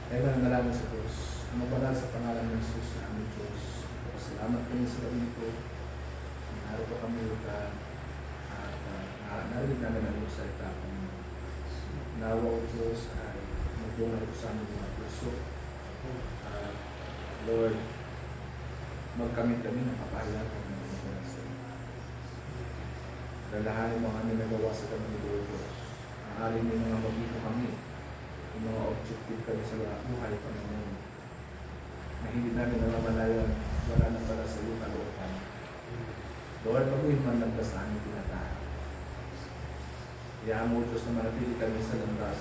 Kaya nanalangin sa Diyos, mabanal sa pangalan ng Jesus na aming Diyos. Salamat po sa gabi ito. Araw pa kami lupa at narinig namin ang iyong salita kung nawa o Diyos ay magbunga ito sa aming mga puso. Lord, magkamit kami ng kapahalagan ng iyong panasa. Dalahanin mo kami nagawa sa kami Lord Diyos. Ang alin mo mga mabito kami. Yung mga objective kami sa buhay Panginoon na hindi namin namamalayan, wala na para sa iyo kalooban. Lord, baguhin man lang sa aming tinatahan. Iyaan mo Diyos na manatili kami sa landas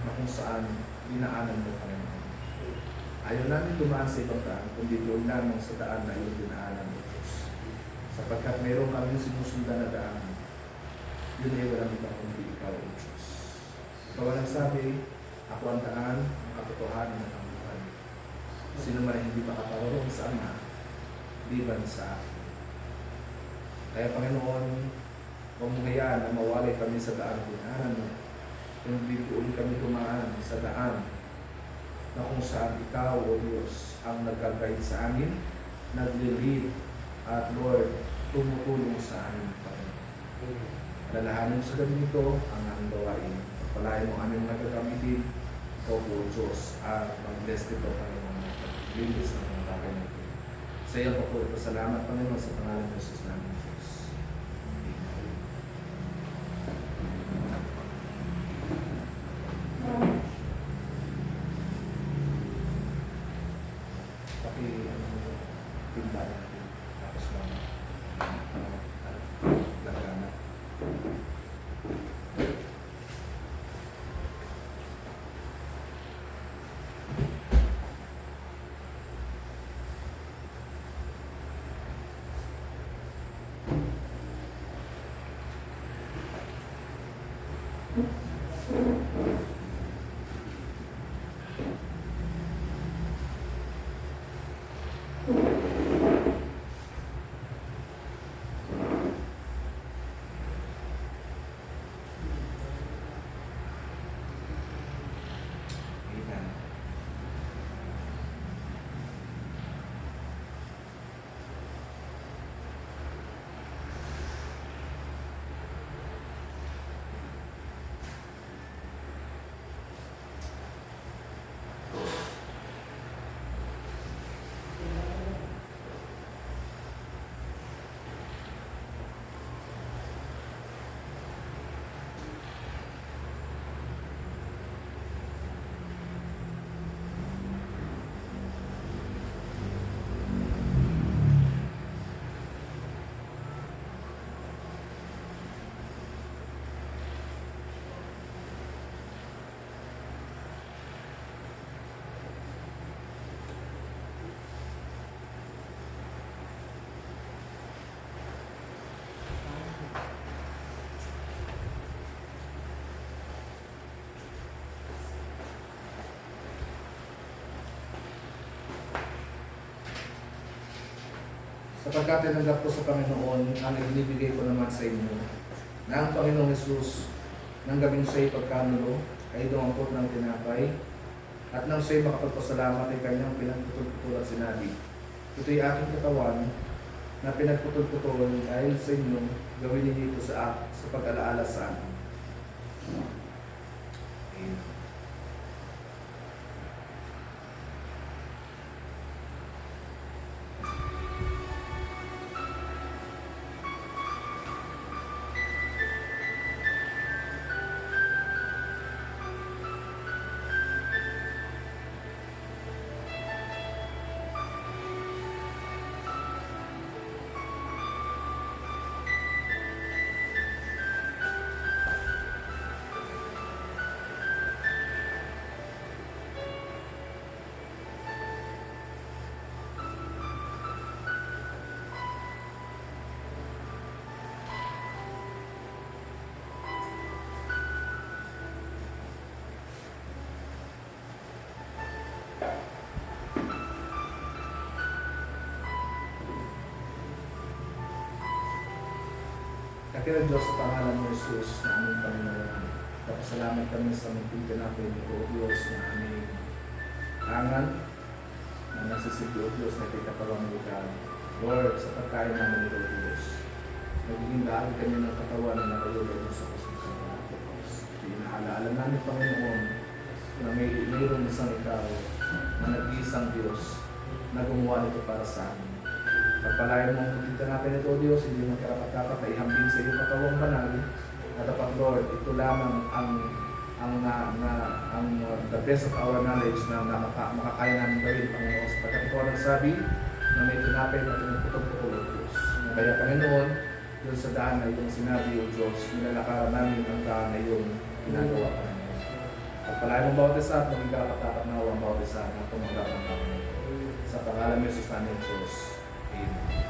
na kung saan dinaanan mo Panginoon. Ayaw namin dumaan sa ibang daan, kundi doon lamang sa daan na iyong dinaanan mo Diyos. Sapagkat mayroon kami sinusundan na daan, yun ay walang iba kundi ikaw o Diyos. Ikaw ang nagsabi, ako ang daan, ang katotohanan at ang buhay. Sino man hindi makaparorong sa Ama, liban sa akin. Kaya Panginoon, huwag mo hayaan na mawalay kami sa daan ng dinaanan mo. Kundi ulit kami dumaan sa daan na kung saan ikaw o Diyos ang nag-guide sa amin, nag-lead at Lord, tumutulong sa amin Panginoon. Lalahanin sa gabi nito ang aming gawain. Palayan mo aming nagagamitin, ikaw po Diyos, at mag-bless dito Panginoon. Linis ng mga bagay natin. Sa iyo po ito, salamat Panginoon sa pangalan ng Jesus namin Diyos. Timba natin. Tapos lagana. Sapagkat tinanggap ko sa Panginoon ang ibinibigay ko naman sa inyo, na ang Panginoong Hesus nang gabing siya'y pagkanulo ay dumangkot ng tinapay, at nang siya'y makapagpasalamat ay kanyang pinagputol-putol at sinabi, ito'y aking katawan na pinagputol-putol dahil sa inyo, gawin ninyo ito sa pag-alaala sa akin. Amen. Kakira Diyos sa pangalan mo, Jesus, na aming Panginoon. Kapasalamat kami sa magpinta natin ito, O Diyos, na aming angan, na nasisigi, O Diyos, na kitapawang lugar. Lord, sa pagkain namin ito, O Diyos, magiging dahil kami ng katawan na nakayulog mo sa kustos ng mga Diyos. Inaalaala namin, Panginoon, na mayroong isang ikaw na nag-iisang Diyos na gumawa nito para sa amin. Pagpalayan mo ang pagkita natin ito, O Diyos, hindi mo karapat-dapat ay hambing sa iyong katawang banal. At dapat, Lord, ito lamang ang the best of our knowledge na makakaya namin gawin, Panginoon. Sapagkat ito ang nagsabi na may tinapay na pinagputol-putol, O Diyos. Kaya, Panginoon, doon sa daan na iyong sinabi, O Diyos, nilalakaran namin ang daan na iyong ginagawa, Panginoon. Pagpalayan mo bawat isa at maging karapat-dapat na ang bawat isa na tumanggap ng Panginoon. Sa pangalan mo, Jesus namin, Diyos. Amen.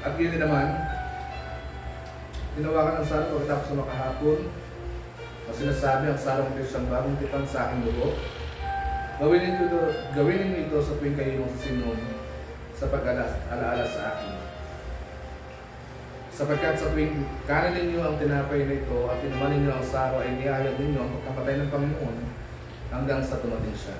At yun naman, tinawakan ang sarong pagkatapos na makahapon, o sinasabi ang sarong Kristiyang bagong tipan sa aking dugo. Gawin ninyo ito sa tuwing kayo magsisinong sa pag-alaala sa akin. Sapagkat sa tuwing kanin ninyo ang tinapay na ito at tinuman ninyo ang saro ay niyayag ninyo ang pagkamatay ng Panginoon hanggang sa tumating siya.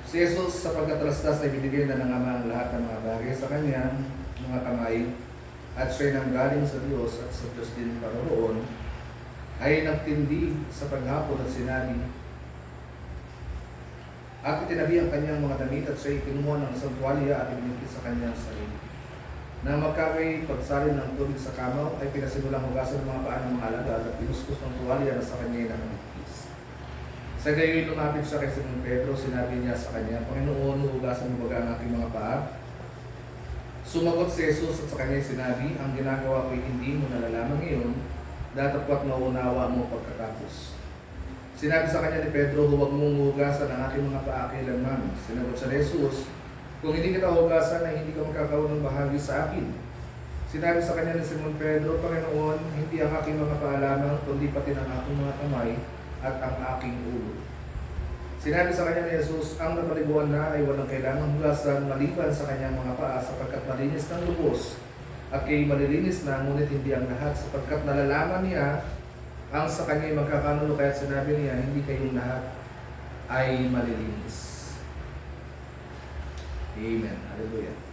Si Jesus sa pagkatrastas ay binigay na ng Ama ang lahat ng mga bagay sa kanyang mga kamay, at siya'y nanggaling sa Diyos at sa Diyos din paroroon, ay nagtindi sa paghapon at sinabi, At itinabi ang kanyang mga damit at siya'y kinuha ng isang tuwalya at ininipit sa kanyang sarili. Nang magkakay pagsalin ng tubig sa kamaw, ay pinasimulang hugasan ng mga paa ng mga alagad at pinuskus ng tuwalya na sa kanya nakanipis. Sa gayoy lumapit siya kay Simon Pedro, sinabi niya sa kanya, Panginoon, hugasan mo ba ang aking mga paa? Sumagot si Jesus at sa kanya sinabi, ang ginagawa ko'y hindi mo nalalaman ngayon, datapwat mauunawa mo pagkatapos. Sinabi sa kanya ni Pedro, huwag mong hugasan ang aking mga paa kailanman. Sinagot siya ni Jesus, kung hindi kita hugasan ay hindi ka magkakaroon ng bahagi sa akin. Sinabi sa kanya ni Simon Pedro, Panginoon, hindi ang aking mga paa lamang, kundi pati ng aking mga kamay at ang aking ulo. Sinabi sa kanya ni Jesus, ang napaliguan na ay walang kailangang hugasan maliban sa kanyang mga paa sapagkat malinis ng lubos at kay malilinis na, ngunit hindi ang lahat sapagkat nalalaman niya ang sa kanya'y magkakanulo, kaya sinabi niya, hindi kayong lahat ay malilinis. Amen. Hallelujah.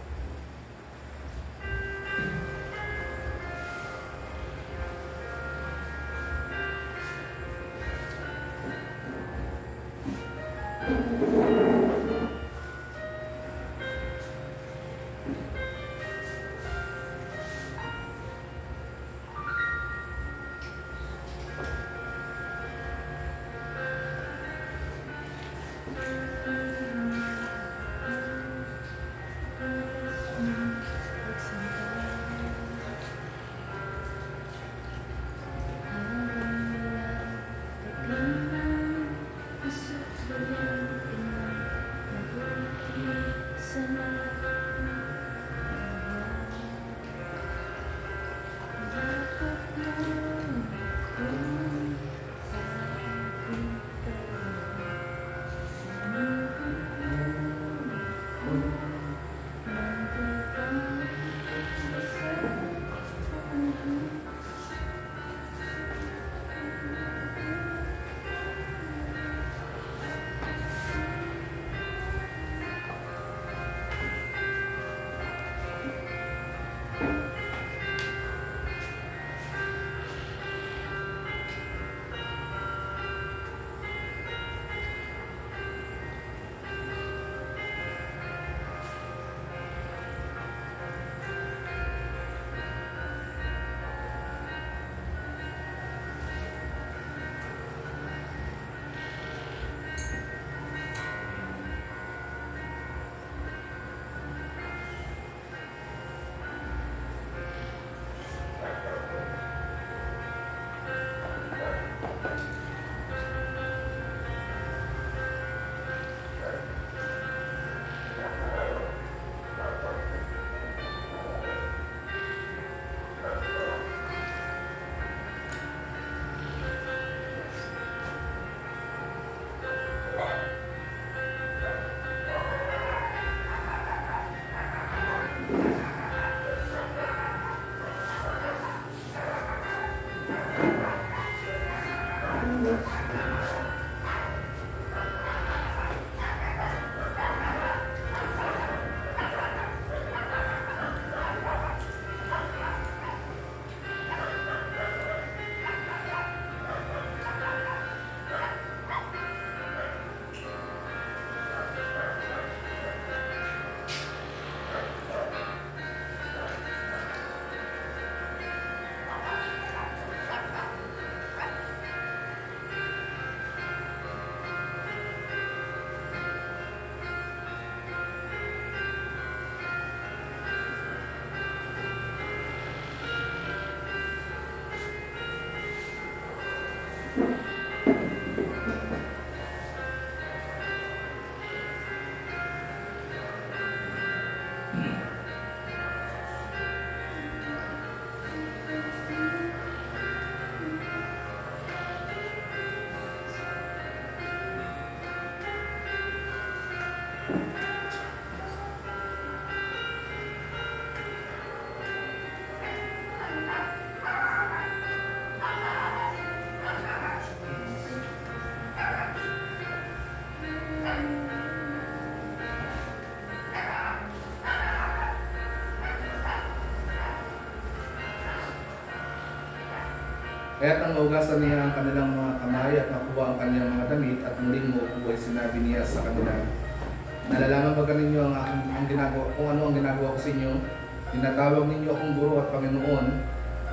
Kaya't ang naugasan niya ang kanilang mga kamay at nakuha ang kanyang mga damit at muling muupo ay sinabi niya sa kanila, nalalaman ba ninyo ang ginagawa, kung ano ang ginagawa ko sa inyo? Tinatawag ninyo akong guro at Panginoon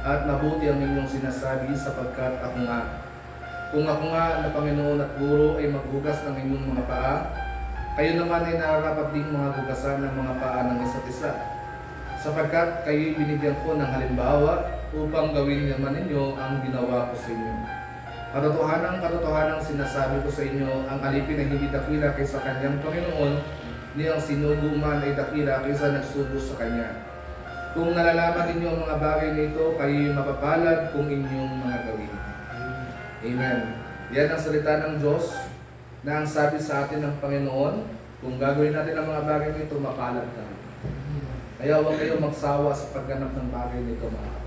at mabuti ang inyong sinasabi sapagkat ako nga. Kung ako nga na Panginoon at guro ay maghugas ng inyong mga paa, kayo naman ay nararapat ding mga hugasan ng mga paa ng isa't isa. Sapagkat kayo'y binigyan ko ng halimbawa upang gawin naman ninyo ang ginawa ko sa inyo. Katotohanan sinasabi ko sa inyo, ang alipin ay hindi dakila kaysa kanyang Panginoon, ni ang sinugo man ay dakila kaysa nagsugo sa kanya. Kung nalalaman ninyo ang mga bagay na ito, kayo'y mapapalad kung inyong mga gawin. Amen. Yan ang salita ng Diyos na ang sabi sa atin ng Panginoon, kung gagawin natin ang mga bagay na ito, mapalad tayo. Kaya huwag kayong magsawa sa pagganap ng bagay na ito, mga kapatid.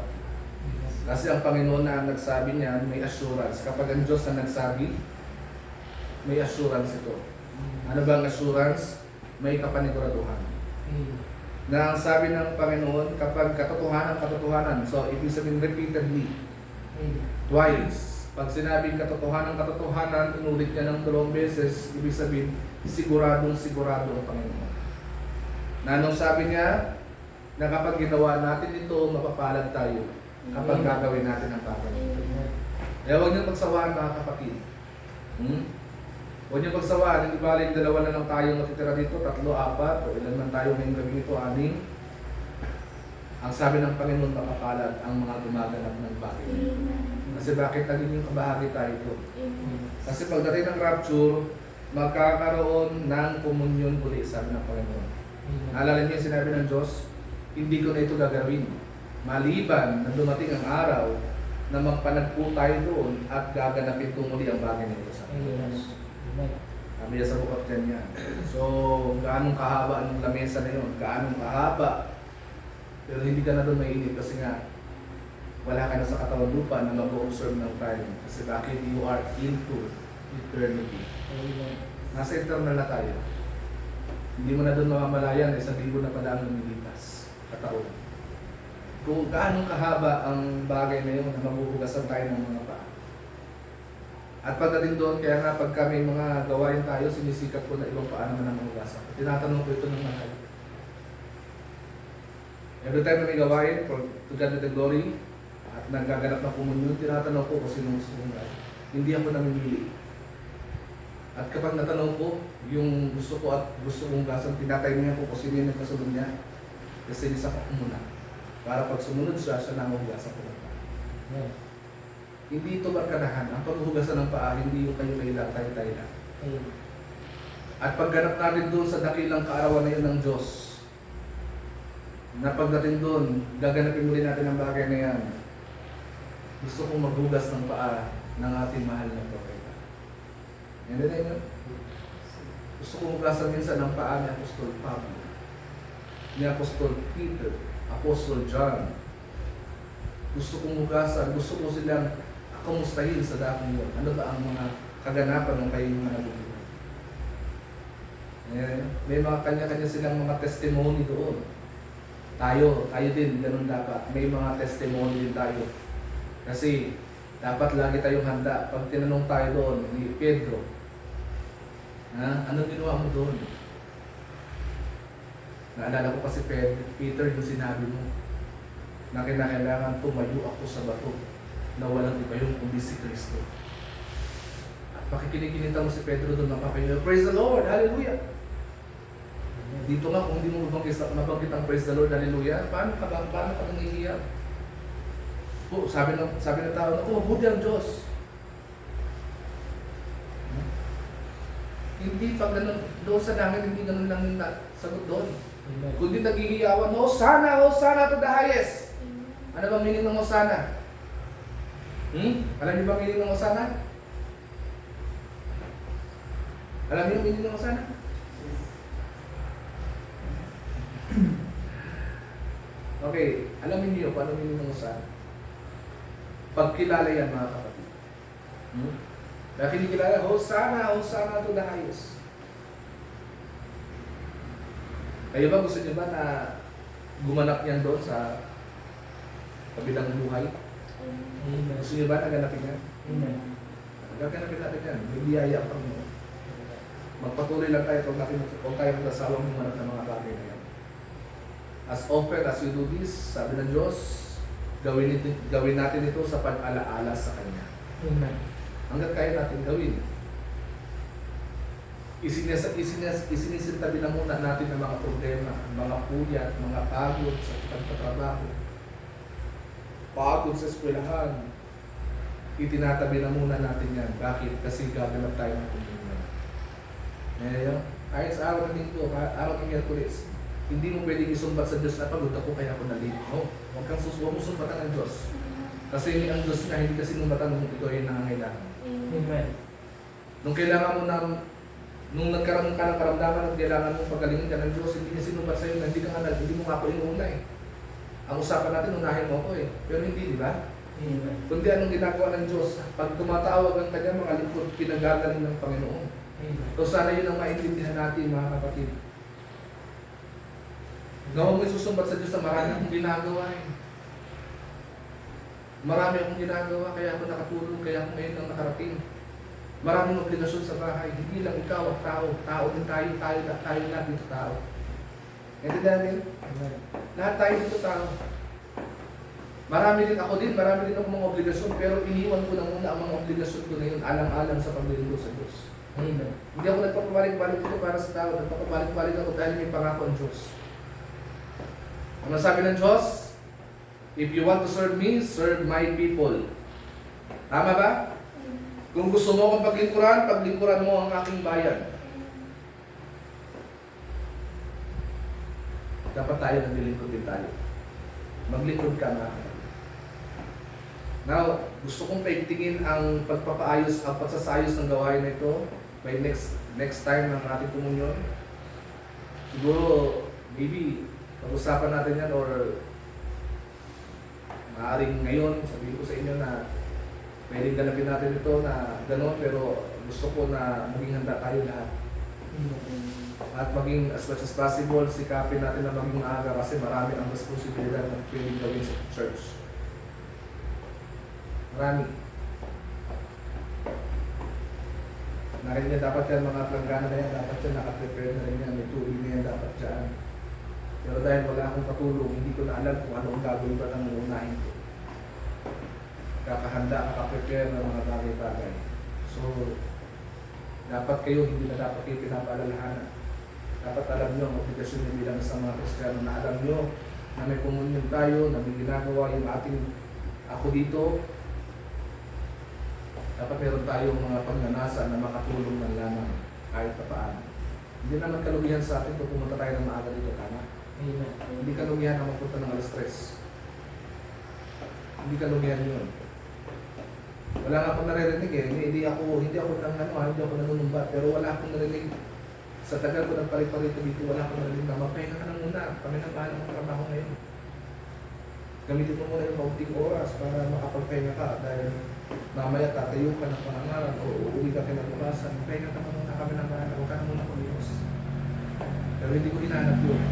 Kasi ang Panginoon na ang nagsabi niyan, may assurance. Kapag ang Diyos na nagsabi, may assurance ito. Ano ba ang assurance? May kapaniguraduhan. Na ang sabi ng Panginoon, kapag katotohanan, so ibig sabihin repeatedly, twice. Pag sinabing katotohanan, inulit niya ng 2 beses, ibig sabihin, sigurado ang Panginoon. Na anong sabi niya? Na kapag ginawa natin ito, mapapalad tayo kapag gagawin natin ang bagay. Kaya huwag niyong pagsawaan, mga kapatid. Huwag niyong pagsawaan, hindi balik 2 na lang tayo natitira dito, 3, 4, o ilan man tayo ngayong gabi ito, 6. Ang sabi ng Panginoon, mapapalad ang mga gumaganap ng bagay. Kasi bakit naging kabahagi tayo ito? Kasi pagdating ng rapture, magkakaroon ng komunyon uli, sabi ng Panginoon. Naalala niyo yung sinabi ng Diyos, hindi ko na ito gagawin. Maliban na dumating ang araw na magpanagpo tayo doon at gaganapin ko muli ang bagay nito sa Diyos. Sabi niya sa Book of John yan. So, gaanong kahaba ang lamesa na yun? Gaanong kahaba? Pero hindi ka na doon mainit kasi nga wala ka na sa katawan lupa na mag-observe ng time. Kasi bakit you are into eternity. Nasa eternal na tayo. Hindi mo na doon mamamalayan, 1,000 na pala ang lumilipas kataon. Kung gaano kahaba ang bagay na yun na mabuhugasan tayo ng mga paa. At pagdating doon, kaya nga pag kami mga gawain tayo, sinisikap ko na ibang paa naman ang mahugasan. Tinatanong ko ito ng mahal. Every time na may gawain, to God be the glory, at nagaganap na komunyon, tinatanong ko kung sino gusto kong gawin. Hindi ako namimili. At kapag natanong ko, yung gusto ko at gusto kong gasan, tinataymihan ko kung sino yung nagkasunod niya. Kasi nisa ko muna. Para pag sumunod siya, siya na mahugasan ko ng paa. Hindi ito barkadahan. Ang paghugasan ng paa, hindi yung kayo lang, tayo lang. At pagganap natin doon sa dakilang kaarawan na yun ng Diyos, na pagdating doon, gaganapin muli natin ang bagay na yan. Gusto kong maghugas ng paa ng ating mahal na propeta. Yan din yun. Gusto kong hugasan minsan ng paa ni Apostol Pablo, ni Apostol Peter, Apostol John. Gusto kong hugasan, gusto ko silang kamustahin sa dakong yun. Ano ba ang mga kaganapan ng kayong mga nabubuhay? May mga kanya-kanya silang mga testimony doon. Tayo din, ganun dapat. May mga testimony din tayo. Kasi dapat lagi tayong handa. Pag tinanong tayo doon ni Pedro, ano ginawa mo doon? Naalala ko kasi Peter yung sinabi mo na kinakailangan tumayo ako sa bato na walang iba yung kundi si Kristo. At pakikinikinita mo si Pedro doon, mapapayun, praise the Lord, hallelujah! Dito nga, kung hindi mo mabanggit ang praise the Lord, hallelujah, paano ka nangihiya? Sabi ng tao, naku, mabuti ang Diyos. Hindi pag ganun, doon sa langit, hindi ganun lang yung sagot doon. Kundi naghihiyawan, Hosanna, Hosanna to the highest. Ano bang meaning ng Hosanna? Alam niyo ba meaning ng Hosanna? Alam niyo yung meaning ng Hosanna? Okay, alamin niyo paano meaning ng Hosanna. Pagkilala yan, mga kapatid. Dahil kinikilala, Hosanna, Hosanna to the highest. Kayo ba, gusto niyo ba na gumanap yan doon sa kabilang buhay? Gusto niyo ba na ganapin yan? Gaganapin natin yan. May biyaya ang Panginoon. Magpatuloy lang tayo kung tayo magkasawang humanap ng mga bagay na yan. As often as you do this, sabi ng Diyos, gawin natin ito sa pag-alaala sa Kanya. Amen. Hanggat kaya natin gawin. Isinisintabi na muna natin ang mga problema, mga puyat, mga pagod sa pagtatrabaho, pagod sa eskwelahan. Itinatabi na muna natin yan. Bakit? Kasi gaganap tayo ng komunyon. Ngayon, kahit sa araw ng linggo, araw ng Miyerkules, hindi mo pwedeng isumbat sa Diyos na pagod ako kaya ako nalito. No, huwag mo sumbatan ng Diyos. Kasi ang Diyos na hindi kasi sumbatan nung ito ay nangangailangan. Amen. Nung kailangan mo nung nagkaroon ka ng karamdaman at kailangan mong pagalingin ka ng Diyos, hindi niya sinumbat sa'yo na hindi mo nga ako inuuna eh. Ang usapan natin, unahin mo ako eh. Pero hindi, di ba? Amen. Kundi anong ginagawa ng Diyos, pag tumatawag ang kanya mga lingkod, pinagagaling ng Panginoon. Amen. So sana yun ang maintindihan natin mga kapatid. Gawin mo isusumbat sa Diyos na marami akong ginagawa eh. Marami akong ginagawa, kaya ako nakatulog, kaya ako ngayon ang nakarating. Maraming obligasyon sa bahay, hindi lang ikaw at tao. Tao din tayo lahat dito tao. Naintindihan niyo? Amen. Lahat tayo dito tao. Marami din ako mga obligasyon, pero iniwan ko na muna ang mga obligasyon ko na yun, alang-alang sa paglilingkod sa Diyos. Amen. Hindi ako nagpapabalik-balik dito para sa tao, nagpapabalik-balik ako dahil may pangako ang Diyos. Ano sabi ng Diyos? If you want to serve me, serve my people. Tama ba? Kung gusto mo akong paglingkuran mo ang aking bayan. Dapat tayo naglilingkod din tayo. Maglingkod ka na. Now, gusto kong paigtingin ang pagpapaayos, ang pagsasayos ng gawain na ito by next time ng ating komunyon. Siguro, maybe, pag-usapan natin yan or maaaring ngayon, sabihin ko sa inyo na pwedeng ganapin natin ito na gano'n, pero gusto ko na maging handa tayo lahat. At maging as much as possible, sikapin natin na maging maaga kasi marami ang responsibilidad na pwedeng gawin sa church. Marami. Narinig niya dapat yan, mga planggana na yan, dapat yan nakaprepare na rin yan, may tubig na yan dapat dyan. Pero dahil wala akong patulong, hindi ko na alam kung ano ang gagawin ba ng uunahin ko. Kakahanda, kakaprepare ng mga bagay-bagay. So, dapat kayo, hindi na dapat kayo pinapaalalahanan. Dapat alam nyo ang obligasyon nyo bilang sa mga Kristiyano na alam nyo na may komunyon tayo, na may ginagawa yung ating ako dito. Dapat meron tayong mga pagnanasa na makatulong ng lamang kahit pa paano. Hindi naman kalugihan sa atin kung pumunta tayo ng maaga dito, tama? Amen. Hindi kalugihan na magpunta ng alas 3. Hindi kalugihan yun. Wala nga akong naririnig eh. Hindi ako nanunumbat, pero wala akong narinig. Sa tagal ko ng pari-parito dito, wala akong narinig na mapahinga ka na muna. Kami na paano ng trabaho ngayon. Gamitin mo muna yung kaunting oras para makapagpahinga ka dahil mamaya tatayo ka ng pangangalan o uuwi ka kinabukasan. Pahinga ka muna, kami na paano. Huwag ka na muna kumilos. Pero hindi ko hinahanap yun.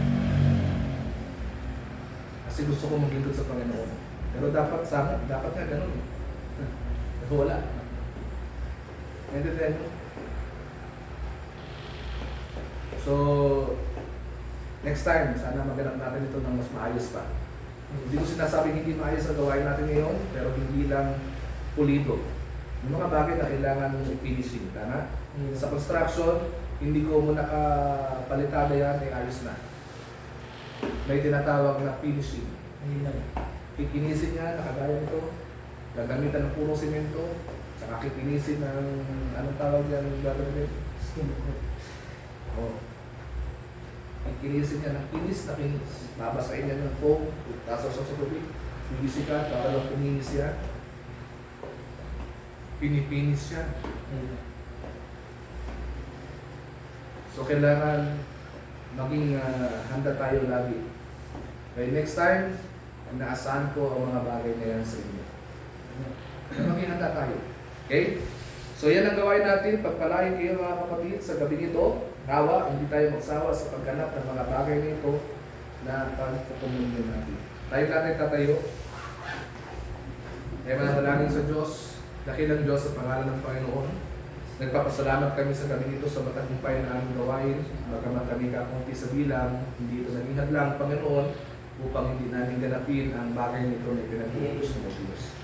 Kasi gusto ko maglingkod sa Panginoon. Pero dapat nga ganun. Pero wala. Naintindihan mo? So, next time, sana maganap natin ito ng mas maayos pa. Hindi ko sinasabing hindi maayos ang gawain natin ngayon, pero hindi lang pulido. Yung mga bagay na kailangan i-finishing, tama? Sa construction, hindi ko muna kapalitada yan, ay ayos na. May tinatawag na finishing. Kikinisin niya, nakagaya nito, gagamitan ng purong simento, saka kikinisin ng, anong tawag yan, gagawin? Skin coat. Oo. Kikinisin niya ng kinis na kinis. Babasahin niya ng foam, tasaw sa tubig, bibisi ka, para lang puminis siya. Pinipinis siya. So kailangan maging handa tayo lagi. Okay, next time, inaasahan ko ang mga bagay na yan sa inyo. Maging handa tayo. Okay? So yan ang gawain natin. Pagpalain kayo mga kapatid sa gabi nito. Nawa, hindi tayo magsawa sa pagganap ng mga bagay nito na pagpupunin natin. Tayo natin tatayo. Tayo manalangin sa Diyos. Dakilang Diyos sa pangalan ng Panginoon. Nagpapasalamat kami sa gabi ito sa matagumpay na aming gawain. Bagamat kami kakunti sa bilang, hindi ito naging hadlang, Panginoon, upang hindi namin ganapin ang bagay nito na ipinag-uutos ng Diyos.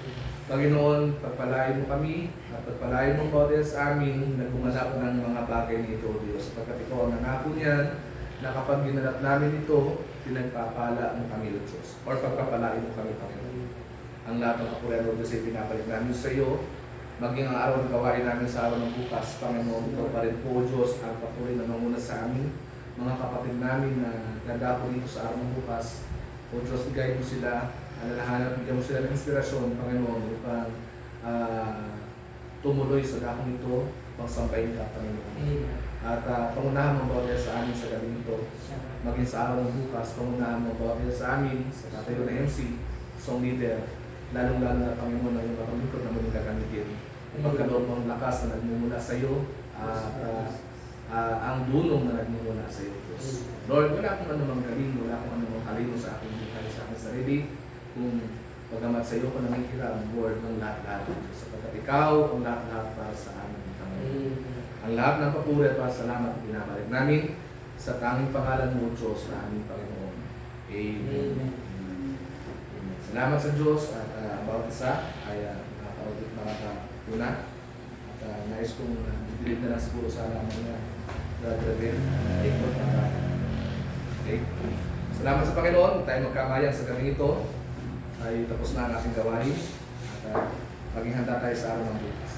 Panginoon, pagpalain mo kami at pagpalain mo bawat isa sa amin na gumanap ng mga bagay nito, Diyos. Sapagkat ito ang nangako niyan na kapag ginanap namin ito, pinagpapala mo kami, Diyos. Or pagpapalain mo kami, Panginoon. Ang lahat ng kapurihan mo, Diyos, ay pinapalik namin sa iyo. Maging ang araw ng gawain namin sa araw ng bukas, Panginoon, ikaw pa rin po, Diyos, ang patuloy na manguna sa amin. Mga kapatid namin na ganda po dito sa araw ng bukas, o Diyos, guide mo sila, alalahanan, bigyan mo sila ng inspirasyon, Panginoon, upang tumuloy sa dakong ito, upang sampayin ka, Panginoon. Amen. At pangunahan mo bawat isa sa amin sa gabi ito, maging sa araw ng bukas, pangunahan mo bawat isa sa amin, sa katayo na MC, song leader, lalong-lalo na Panginoon na yung kapaglikod na muling gagamitin. Pagkaloob mo ang lakas na nagmumula sa iyo at ang dulong na nagmumula sa iyo, Diyos. Lord, wala akong anumang galing, wala akong anumang talino sa aking buhay, sa aking sarili. Kung pagamat sa iyo ko nangikiram, Lord, ng lahat-lahat, Diyos. Sapagkat ikaw ang lahat-lahat para sa amin, Panginoon. Ang lahat ng papuri at pasalamat na binabalik namin sa tanging pangalan mo, Diyos, na aming Panginoon. Amen. Amen. Salamat sa Diyos at bawat isa ay makakatuna at nais kong didilig na lang siguro sa alaman niya Brother ikot para okay. Salamat sa Panginoon, tayo magkamayan sa gabi ito ay tapos na ang ating gawain at maging handa tayo sa araw ng bukas.